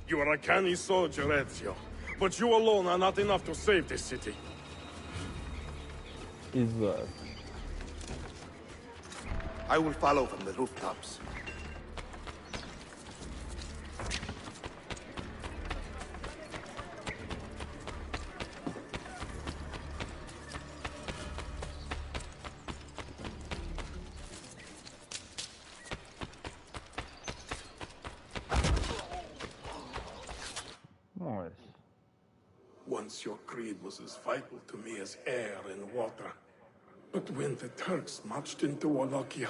Speaker 4: You are a canny soldier, Ezio. But you alone are not enough to save this city.
Speaker 2: Is that?
Speaker 6: I will follow from the rooftops.
Speaker 4: Once your creed was as vital to me as air and water. But when the Turks marched into Wallachia,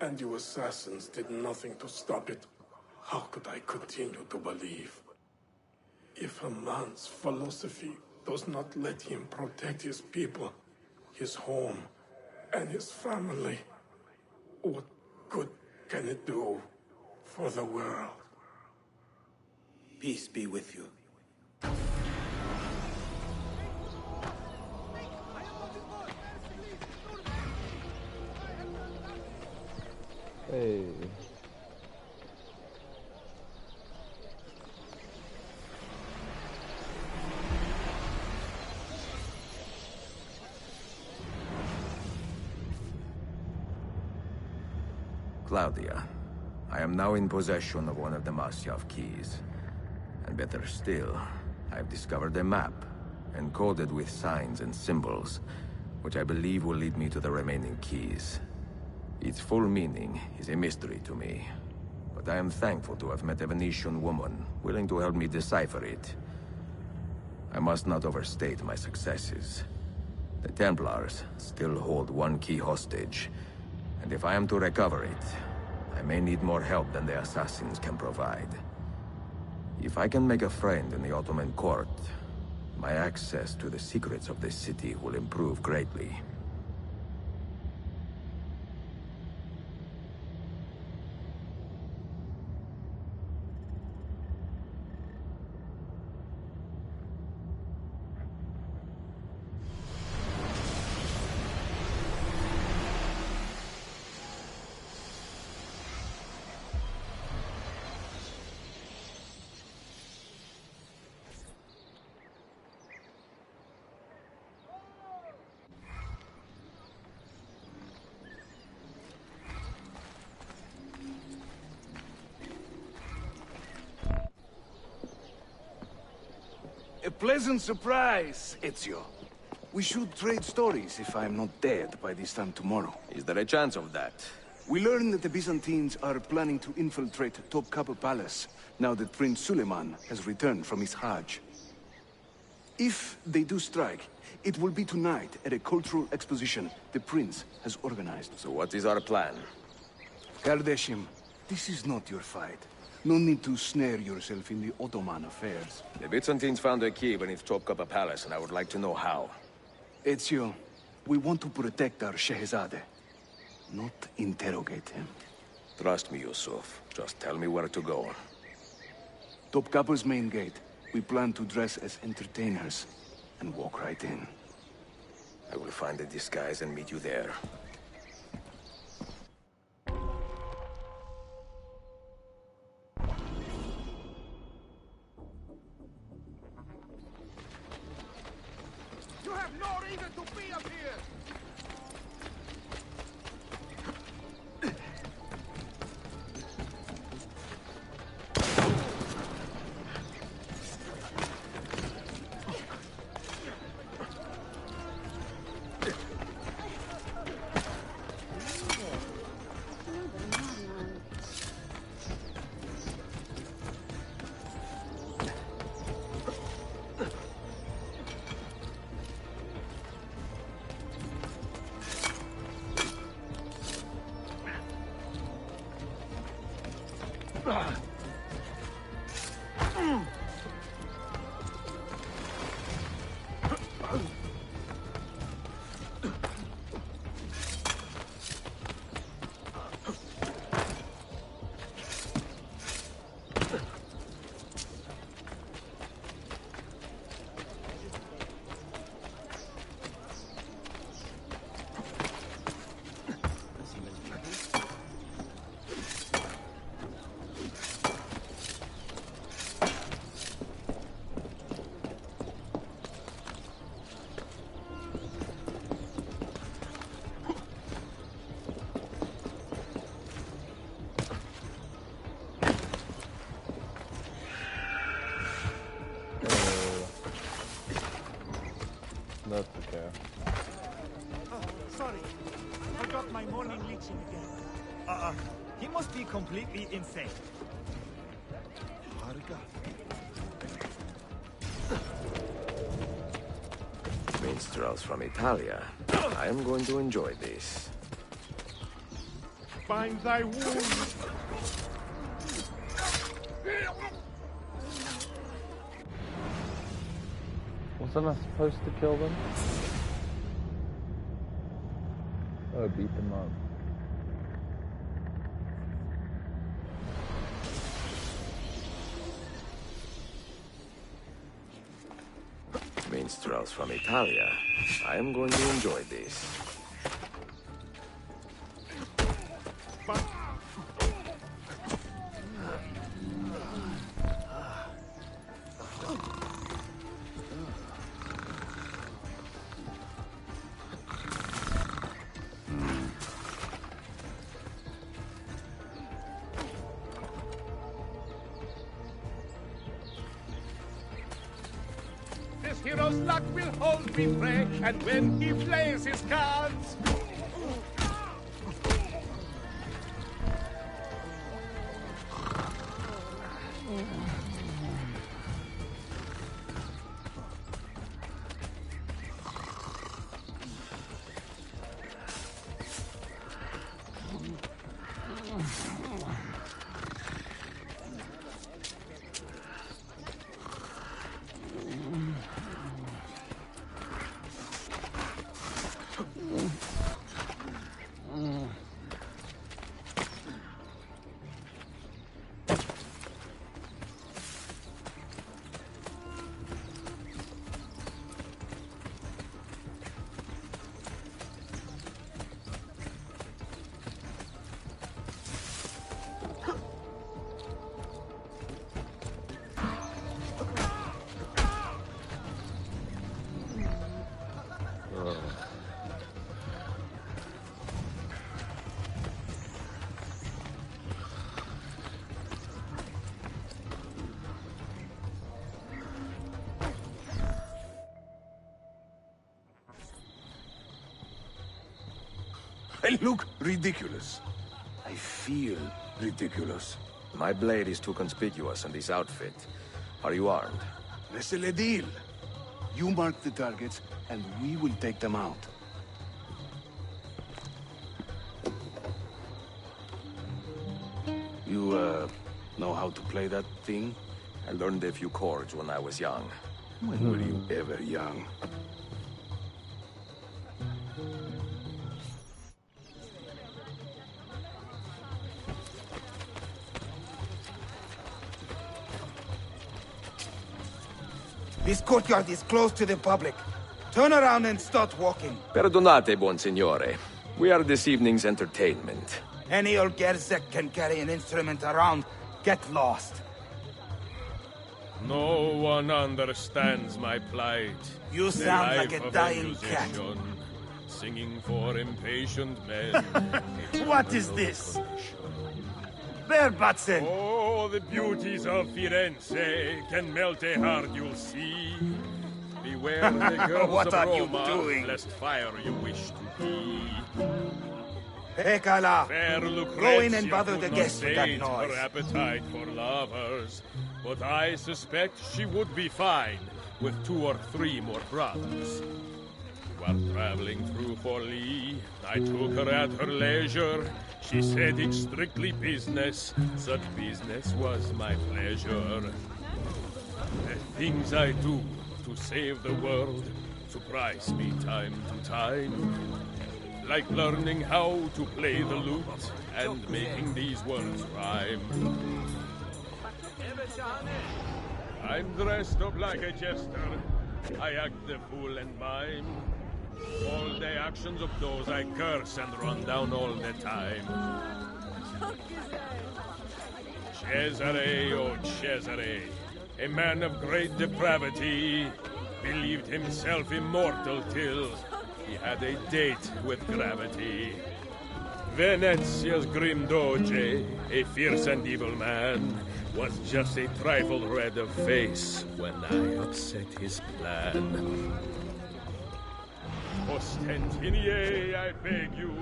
Speaker 4: and you assassins did nothing to stop it,
Speaker 20: How could I continue to believe? If a man's philosophy does not let him protect his people, his home, and his family, what good can it do for the world?
Speaker 18: Peace be with you.
Speaker 2: Hey.
Speaker 8: Claudia, I am now in possession of one of the Masyav keys. And better still, I've discovered a map, encoded with signs and symbols, which I believe will lead me to the remaining keys. Its full meaning is a mystery to me, but I am thankful to have met a Venetian woman willing to help me decipher it. I must not overstate my successes. The Templars still hold one key hostage, and if I am to recover it, I may need more help than the assassins can provide. If I can make a friend in the Ottoman court, my access to the secrets of this city will improve greatly.
Speaker 9: A pleasant surprise, Ezio. We should trade stories if I'm not dead by this time tomorrow.
Speaker 8: Is there a chance of that?
Speaker 9: We learn that the Byzantines are planning to infiltrate Topkapi Palace now that Prince Suleiman has returned from his Hajj. If they do strike, it will be tonight at a cultural exposition the Prince has organized.
Speaker 8: So what is our plan?
Speaker 9: Kardashim, this is not your fight. No need to snare yourself in the Ottoman affairs.
Speaker 8: The Byzantines found a key beneath Topkapi Palace, and I would like to know how.
Speaker 9: Ezio, we want to protect our Shehzade, not interrogate him.
Speaker 8: Trust me, Yusuf. Just tell me where to go.
Speaker 9: Topkapi's main gate. We plan to dress as entertainers and walk right in.
Speaker 8: I will find a disguise and meet you there.
Speaker 4: You have no reason to be up here!
Speaker 2: That's okay.
Speaker 12: Oh, sorry. I forgot my morning leeching again. He must be completely insane.
Speaker 8: Minstrels from Italia. I am going to enjoy this.
Speaker 4: Bind thy wounds!
Speaker 2: Wasn't I supposed to kill them? Or beat them up?
Speaker 8: Minstrels from Italia. I am going to enjoy this.
Speaker 1: This hero's luck will hold me prey, and when he plays his cards...
Speaker 9: I look ridiculous. I feel ridiculous.
Speaker 8: My blade is too conspicuous in this outfit. Are you armed?
Speaker 9: C'est le deal. You mark the targets, and we will take them out. You, know how to play that thing?
Speaker 8: I learned a few chords when I was young.
Speaker 9: When were you ever young?
Speaker 6: This courtyard is closed to the public. Turn around and start walking.
Speaker 8: Perdonate, buon signore. We are this evening's entertainment.
Speaker 6: Any old Gerzek can carry an instrument around. Get lost.
Speaker 1: No one understands my plight.
Speaker 6: You
Speaker 1: The
Speaker 6: sound like
Speaker 1: life
Speaker 6: a
Speaker 1: of
Speaker 6: dying cat.
Speaker 1: musician, singing for impatient men.
Speaker 6: What is this? There, Batson!
Speaker 1: Oh, the beauties of Firenze can melt a heart, you'll see. Beware the girls
Speaker 6: What
Speaker 1: of
Speaker 6: are you
Speaker 1: Roma,
Speaker 6: doing?
Speaker 1: lest fire you wish to be.
Speaker 6: Pekala!
Speaker 1: Fair
Speaker 6: Go in and
Speaker 1: Lucrezia
Speaker 6: bother
Speaker 1: could
Speaker 6: the
Speaker 1: not
Speaker 6: guests with that
Speaker 1: sate
Speaker 6: noise.
Speaker 1: her appetite for lovers, but I suspect she would be fine with 2 or 3 more brothers. While traveling through Forlì, I took her at her leisure. She said it's strictly business. Such business was my pleasure. The things I do to save the world surprise me time to time. Like learning how to play the lute and making these words rhyme. I'm dressed up like a jester. I act the fool and mime. All the actions of those I curse and run down all the time. Cesare, oh Cesare, a man of great depravity, believed himself immortal till he had a date with gravity. Venezia's grim doge, a fierce and evil man, was just a trifle red of face when I upset his plan. Ostentinier, I beg you,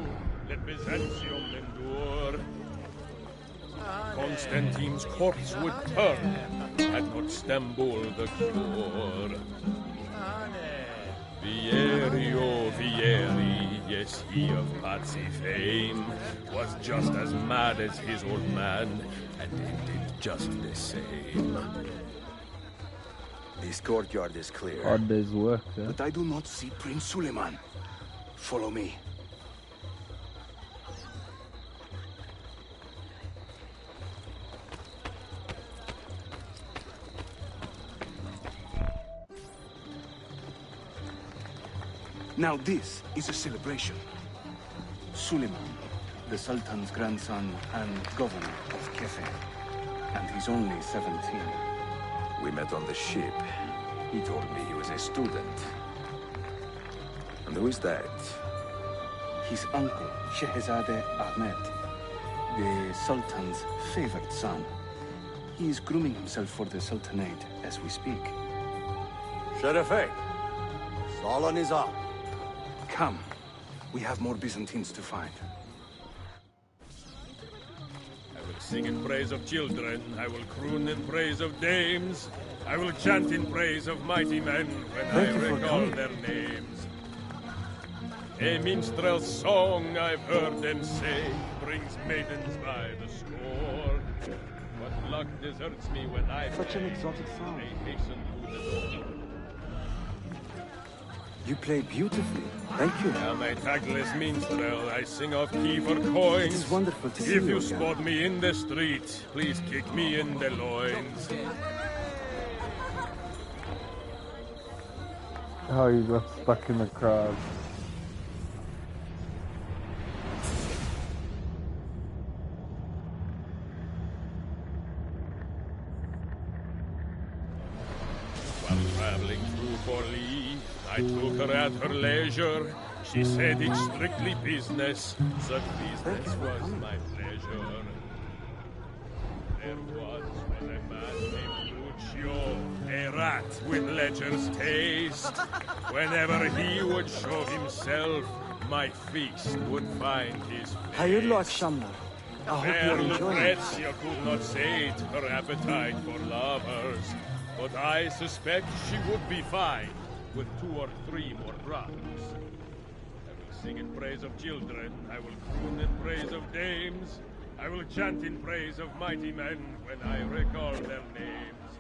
Speaker 1: let Byzantium endure. Constantine's corpse would turn, had not Stambul the cure. Vieri, oh Vieri, yes, he of Pazzi fame, was just as mad as his old man, and ended just the same.
Speaker 8: This courtyard is clear.
Speaker 2: Hard day's work, yeah?
Speaker 9: But I do not see Prince Suleiman. Follow me. Now this is a celebration. Suleiman, the Sultan's grandson and governor of Kefe. And he's only 17.
Speaker 8: We met on the ship. He told me he was a student. And who is that?
Speaker 9: His uncle, Shehzade Ahmed, the Sultan's favored son. He is grooming himself for the Sultanate as we speak.
Speaker 10: Sheriff, Solon is up.
Speaker 9: Come. We have more Byzantines to find.
Speaker 1: I will sing in praise of children. I will croon in praise of dames. I will chant in praise of mighty men when I recall their names. A minstrel's song I've heard them say brings maidens by the score. But luck deserts me when I
Speaker 12: Such an exotic sound.
Speaker 1: They hasten to the door.
Speaker 12: You play beautifully. Thank you.
Speaker 1: I'm a tactless minstrel. I sing off key for coins.
Speaker 12: It's wonderful to see
Speaker 1: If you
Speaker 12: again.
Speaker 1: spot me in the street, please kick me in the loins.
Speaker 2: Oh, you got stuck in the crowd.
Speaker 1: While traveling through Forli, I took her at her leisure. She said it's strictly business. Such business was my pleasure. There once was a man named Lucio, a rat with ledger's taste. Whenever he would show himself, my feast would find his face.
Speaker 12: Hayırlı akşamlar. I hope
Speaker 1: Fair
Speaker 12: you're enjoying it.
Speaker 1: Lucrezia could not sate her appetite for lovers, but I suspect she would be fine with 2 or 3 more brothers. I will sing in praise of children, I will croon in praise of dames, I will chant in praise of mighty men when I recall their names.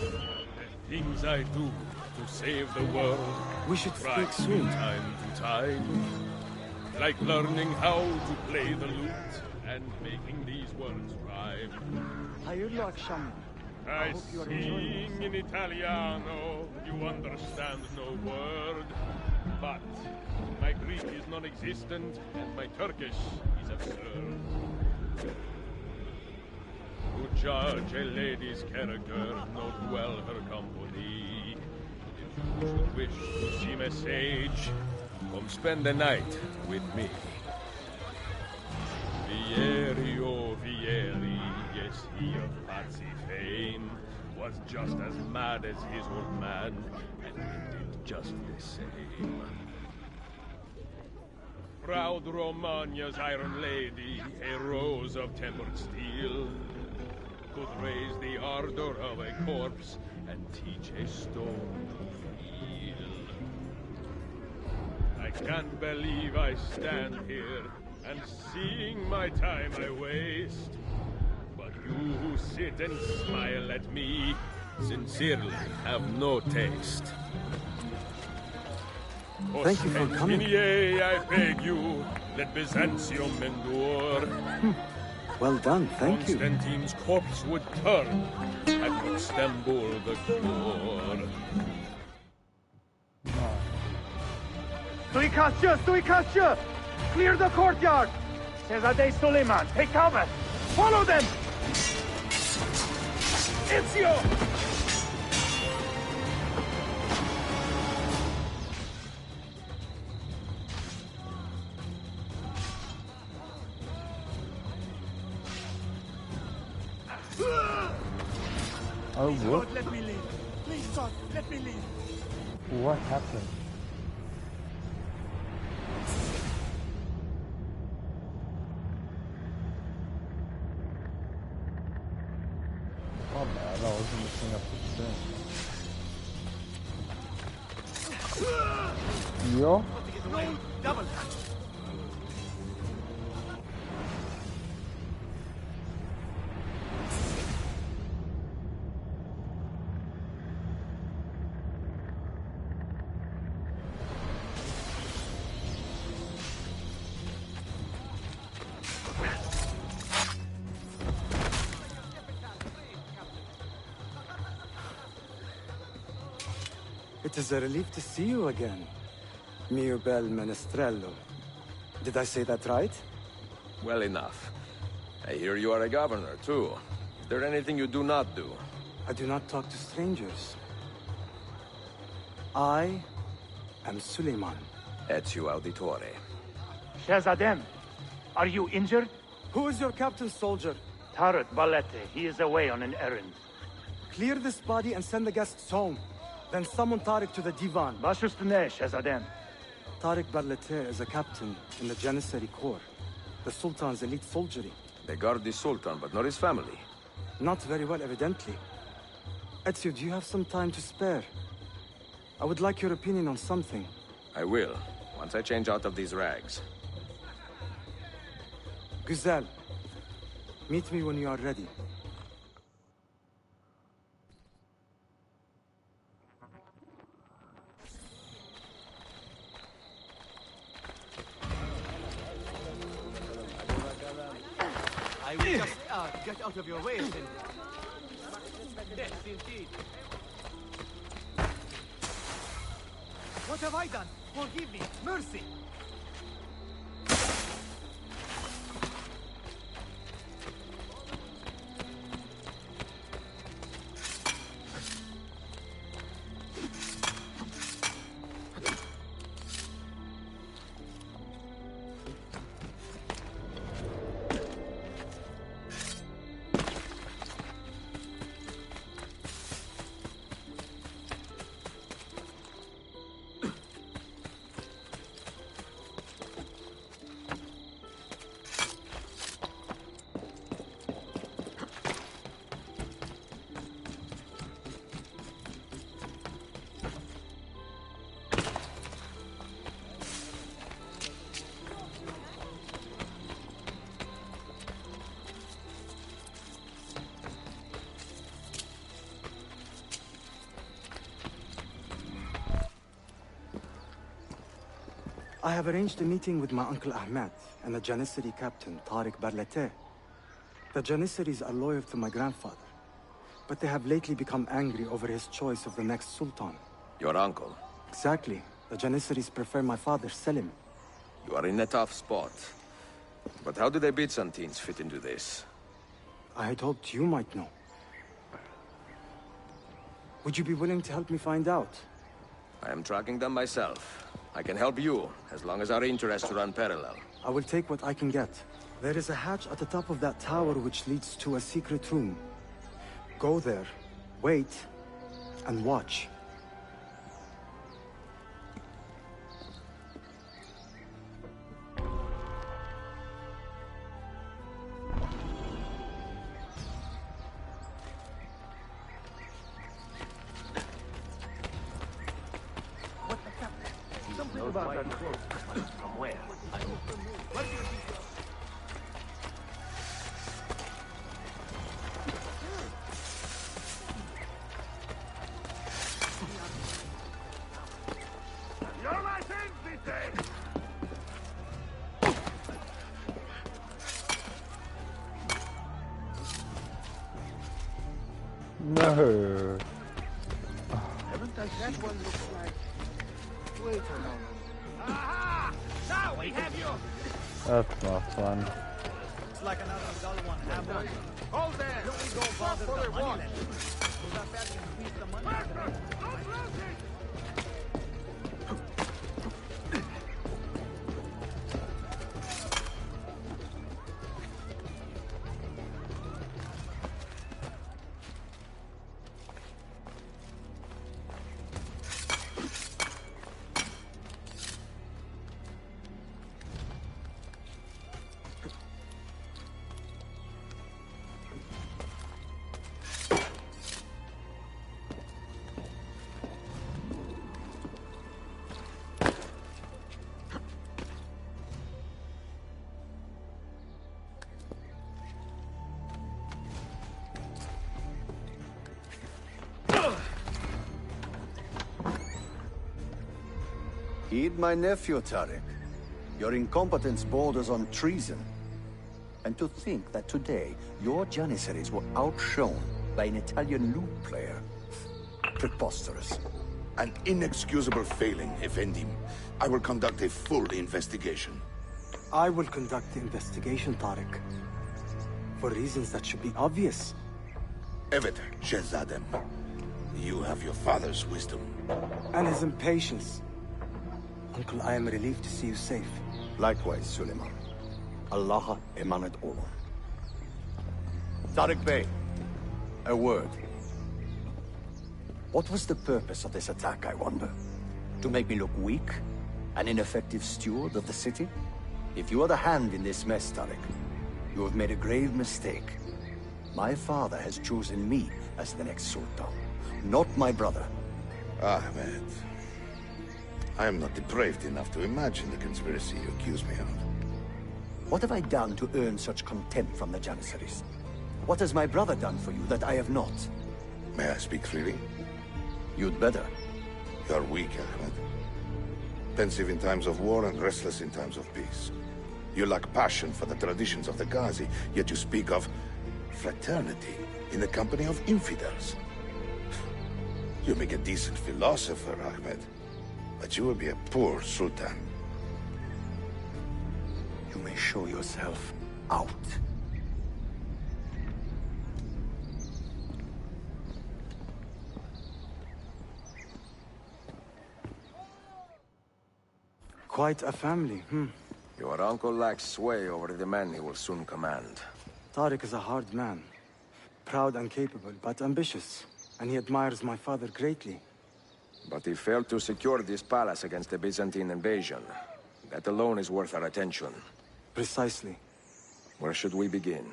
Speaker 1: The things I do to save the world,
Speaker 12: We should
Speaker 1: strike
Speaker 12: speak
Speaker 1: me
Speaker 12: soon.
Speaker 1: time to time. Like learning how to play the lute and making these words rhyme.
Speaker 12: Hayırlı akşamlar.
Speaker 1: I
Speaker 12: hope you are enjoying
Speaker 1: sing in Italiano, you understand no word. But my Greek is non-existent and my Turkish is absurd. To judge a lady's character, note well her company. If you should wish to seem a sage, come spend the night with me. Vieri, oh Vieri, yes, he of Pazzi fame, was just as mad as his old man, and did just the same. Proud Romagna's iron lady, a rose of tempered steel, could raise the ardor of a corpse and teach a stone to feel. I can't believe I stand here and seeing my time I waste. But you who sit and smile at me sincerely have no taste.
Speaker 12: Thank you for coming.
Speaker 1: I beg you, let Byzantium endure.
Speaker 12: Well done, thank you.
Speaker 1: Constantine's corpse would turn at Istanbul the cure.
Speaker 17: Suikastçı! Clear the courtyard! Shehzade Suleiman, take cover! Follow them! Ezio!
Speaker 2: Oh, what?
Speaker 17: Let me leave. Please, son, let me leave.
Speaker 2: What happened? Oh man, I was missing up the thing. Yo?
Speaker 17: No, double.
Speaker 21: It is a relief to see you again, mio bel menestrello. Did I say that right?
Speaker 8: Well enough. I hear you are a governor, too. Is there anything you do not do?
Speaker 21: I do not talk to strangers. I am Suleiman.
Speaker 8: Ezio Auditore.
Speaker 22: Shahzadem, are you injured?
Speaker 21: Who is your captain, soldier?
Speaker 22: Tarek Balete. He is away on an errand.
Speaker 21: Clear this body and send the guests home. Then summon Tarek to the divan.
Speaker 22: Bashustane, Shahzadem.
Speaker 21: Tarek Balete is a captain in the Janissary Corps, the Sultan's elite soldiery.
Speaker 8: They guard the Sultan, but not his family.
Speaker 21: Not very well, evidently. Ezio, do you have some time to spare? I would like your opinion on something.
Speaker 8: I will, once I change out of these rags.
Speaker 21: Güzel, meet me when you are ready.
Speaker 15: I will just get out of your way, then. Yes, indeed. What have I done? Forgive me. Mercy.
Speaker 21: I have arranged a meeting with my uncle Ahmed and the Janissary captain, Tariq Barlete. The Janissaries are loyal to my grandfather, but they have lately become angry over his choice of the next sultan.
Speaker 8: Your uncle?
Speaker 21: Exactly. The Janissaries prefer my father, Selim.
Speaker 8: You are in a tough spot. But how do the Byzantines fit into this?
Speaker 21: I had hoped you might know. Would you be willing to help me find out?
Speaker 8: I am tracking them myself. I can help you, as long as our interests run parallel.
Speaker 21: I will take what I can get. There is a hatch at the top of that tower which leads to a secret room. Go there, wait, and watch.
Speaker 22: From where?
Speaker 4: You're my thing, Vite!
Speaker 2: No.
Speaker 3: That one looks like... Wait a moment.
Speaker 4: Aha! Now we have you!
Speaker 2: That's not fun.
Speaker 15: It's like another dull one, huh, boys?
Speaker 4: Hold there!
Speaker 15: Don't we go bother the money lenders? Those are bad to squeeze the money out of them.
Speaker 4: Don't lose it!
Speaker 23: Heed my nephew, Tariq. Your incompetence borders on treason. And to think that today, your Janissaries were outshone by an Italian lute player. Preposterous.
Speaker 6: An inexcusable failing, Effendim. I will conduct a full investigation.
Speaker 21: I will conduct the investigation, Tariq. For reasons that should be obvious.
Speaker 6: Evet, Shehzadem. You have your father's wisdom.
Speaker 21: And his impatience. Uncle, I am relieved to see you safe.
Speaker 23: Likewise, Suleiman. Allah emanat olun. Tariq Bey, a word. What was the purpose of this attack, I wonder? To make me look weak? An ineffective steward of the city? If you are the hand in this mess, Tariq, you have made a grave mistake. My father has chosen me as the next Sultan, not my brother.
Speaker 6: Ahmed, I am not depraved enough to imagine the conspiracy you accuse me of.
Speaker 23: What have I done to earn such contempt from the Janissaries? What has my brother done for you that I have not?
Speaker 6: May I speak freely?
Speaker 23: You'd better.
Speaker 6: You are weak, Ahmed. Pensive in times of war and restless in times of peace. You lack passion for the traditions of the Ghazi, yet you speak of fraternity in the company of infidels. You make a decent philosopher, Ahmed, but you will be a poor sultan.
Speaker 23: You may show yourself out.
Speaker 21: Quite a family,
Speaker 8: Your uncle lacks sway over the men he will soon command.
Speaker 21: Tariq is a hard man. Proud and capable, but ambitious. And he admires my father greatly.
Speaker 8: But he failed to secure this palace against the Byzantine invasion. That alone is worth our attention.
Speaker 21: Precisely.
Speaker 8: Where should we begin?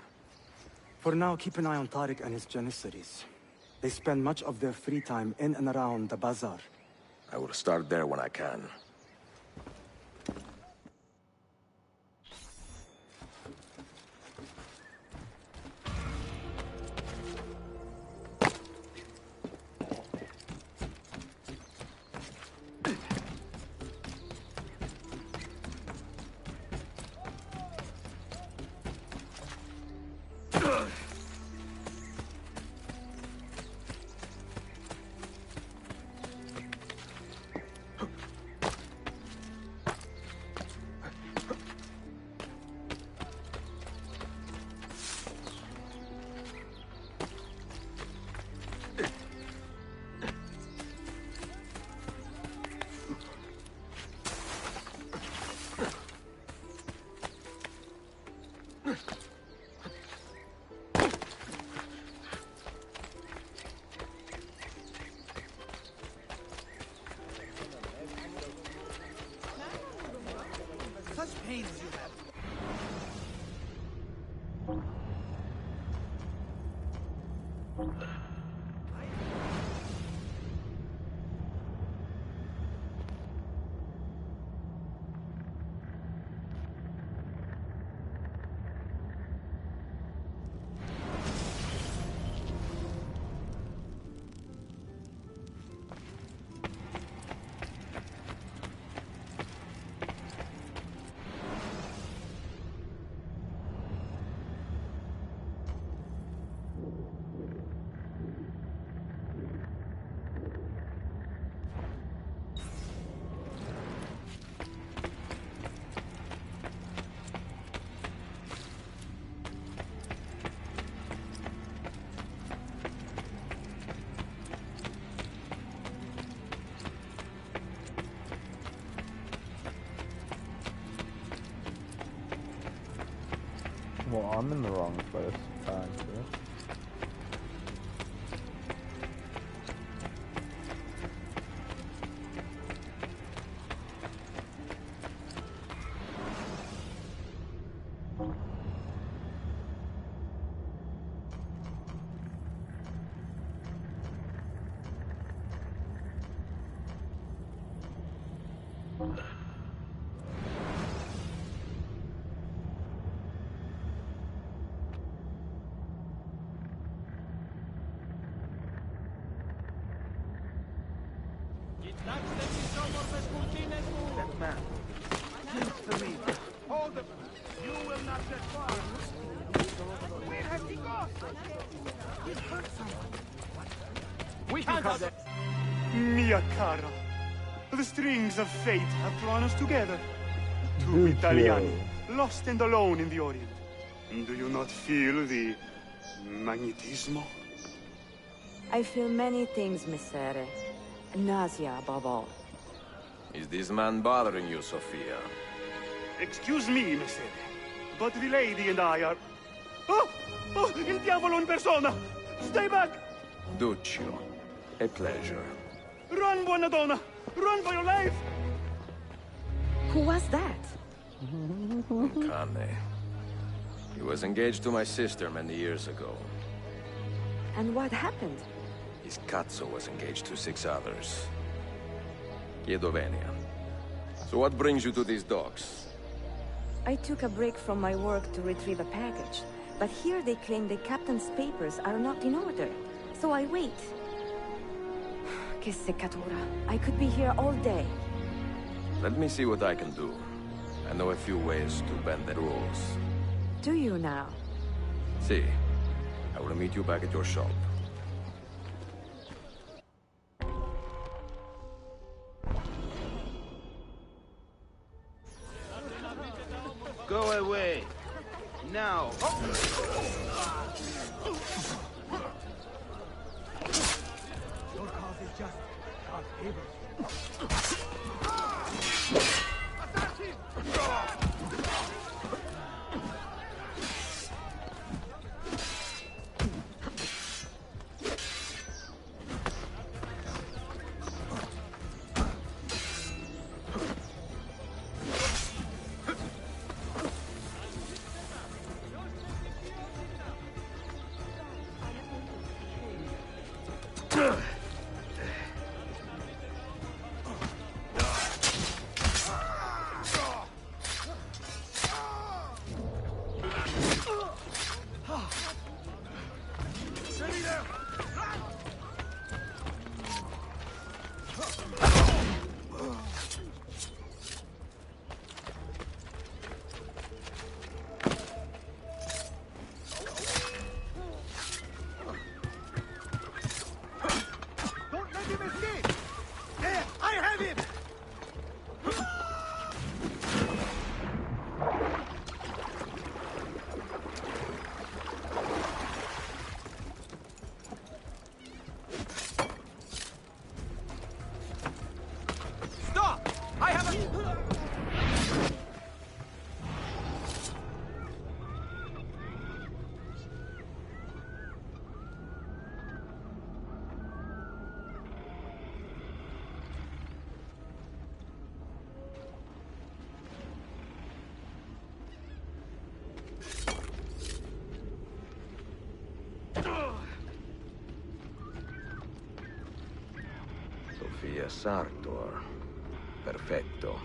Speaker 21: For now, keep an eye on Tariq and his Janissaries. They spend much of their free time in and around the bazaar.
Speaker 8: I will start there when I can.
Speaker 12: Such pains you have.
Speaker 2: Well, I'm in the wrong place, actually.
Speaker 12: That man. To me.
Speaker 4: Hold it! You will not get far! Where has he gone?
Speaker 12: He hurt someone.
Speaker 4: We can have that.
Speaker 9: Mia cara. The strings of fate have drawn us together. Two Italiani, lost and alone in the Orient. Do you not feel the magnetismo?
Speaker 11: I feel many things, Messere. Nausea above all.
Speaker 8: Is this man bothering you, Sophia?
Speaker 9: Excuse me, Messere, but the lady and I are... Oh! Oh, il diavolo in persona! Stay back!
Speaker 8: Duccio, a pleasure.
Speaker 9: Run, buona donna! Run for your life!
Speaker 11: Who was that?
Speaker 8: Cane. He was engaged to my sister many years ago.
Speaker 11: And what happened?
Speaker 8: His cazzo was engaged to 6 others. Chiedo venia. So what brings you to these docks?
Speaker 11: I took a break from my work to retrieve a package, but here they claim the captain's papers are not in order, so I wait. Che seccatura. I could be here all day.
Speaker 8: Let me see what I can do. I know a few ways to bend the rules.
Speaker 11: Do you now?
Speaker 8: See, I will meet you back at your shop.
Speaker 15: Go away. Now.
Speaker 12: Your cause is just. God favors
Speaker 8: Sofia Sartor. Perfetto.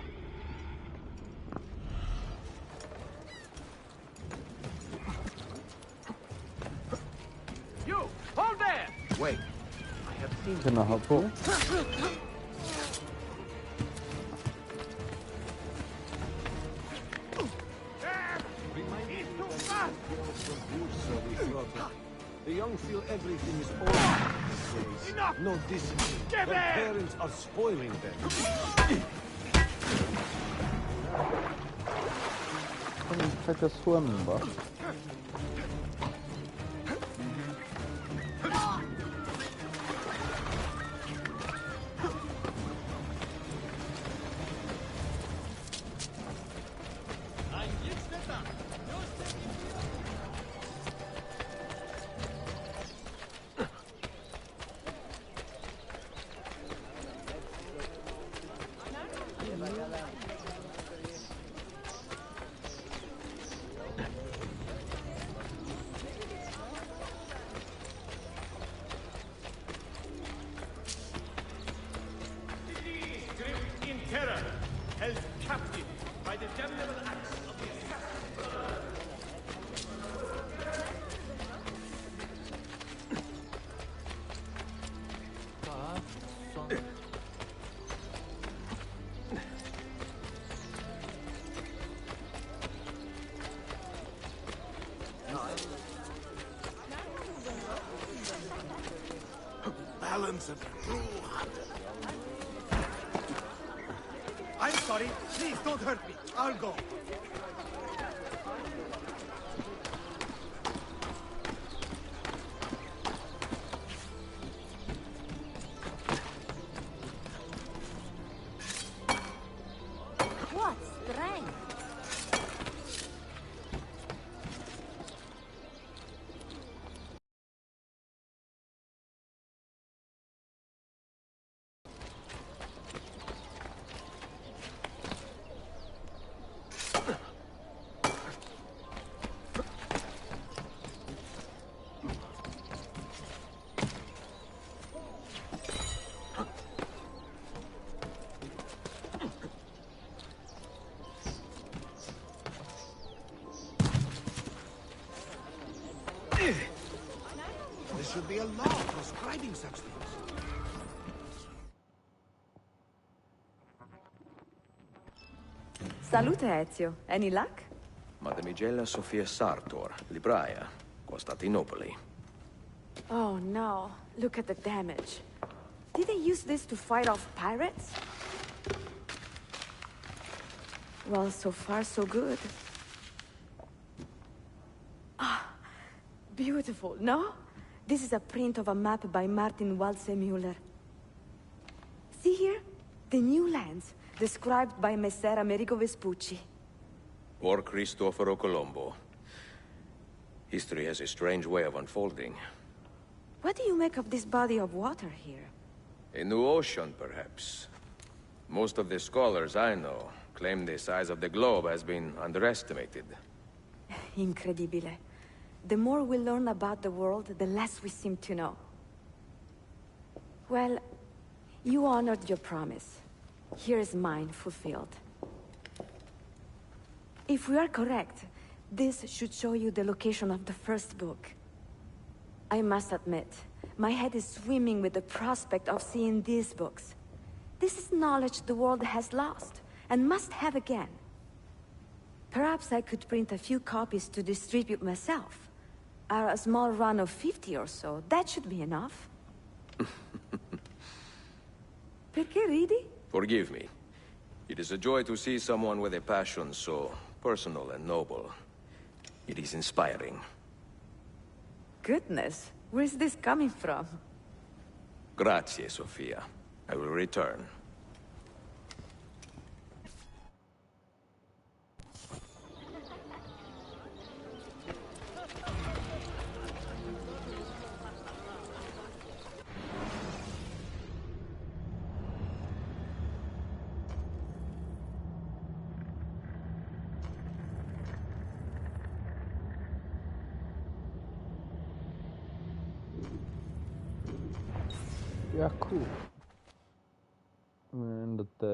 Speaker 15: You! Hold there!
Speaker 8: Wait.
Speaker 15: I have seen
Speaker 2: Genau, po.
Speaker 18: The young feel everything is over these days. No discipline. Their parents are spoiling them.
Speaker 2: Kan försöka swimma.
Speaker 6: talents of a true hunter.
Speaker 12: I'm sorry. Please don't hurt me. I'll go.
Speaker 11: What strength!
Speaker 6: There should be a law prescribing such things.
Speaker 11: Salute, Ezio. Any luck?
Speaker 8: Mademoiselle Sofia Sartor, Libraia, Costantinopoli.
Speaker 11: Oh no. Look at the damage. Did they use this to fight off pirates? Well, so far so good. Ah, beautiful, no? This is a print of a map by Martin Waldseemüller. See here? The new lands, described by Messer Amerigo Vespucci.
Speaker 8: Or Cristoforo Colombo. History has a strange way of unfolding.
Speaker 11: What do you make of this body of water here?
Speaker 8: A new ocean, perhaps. Most of the scholars I know claim the size of the globe has been underestimated.
Speaker 11: Incredibile. The more we learn about the world, the less we seem to know. Well, you honored your promise. Here is mine fulfilled. If we are correct, this should show you the location of the first book. I must admit, my head is swimming with the prospect of seeing these books. This is knowledge the world has lost, and must have again. Perhaps I could print a few copies to distribute myself. A small run of 50 or so, that should be enough. Perché ridi?
Speaker 8: Forgive me. It is a joy to see someone with a passion so personal and noble. It is inspiring.
Speaker 11: Goodness, where's this coming from?
Speaker 8: Grazie, Sofia. I will return.
Speaker 2: Yeah, cool. And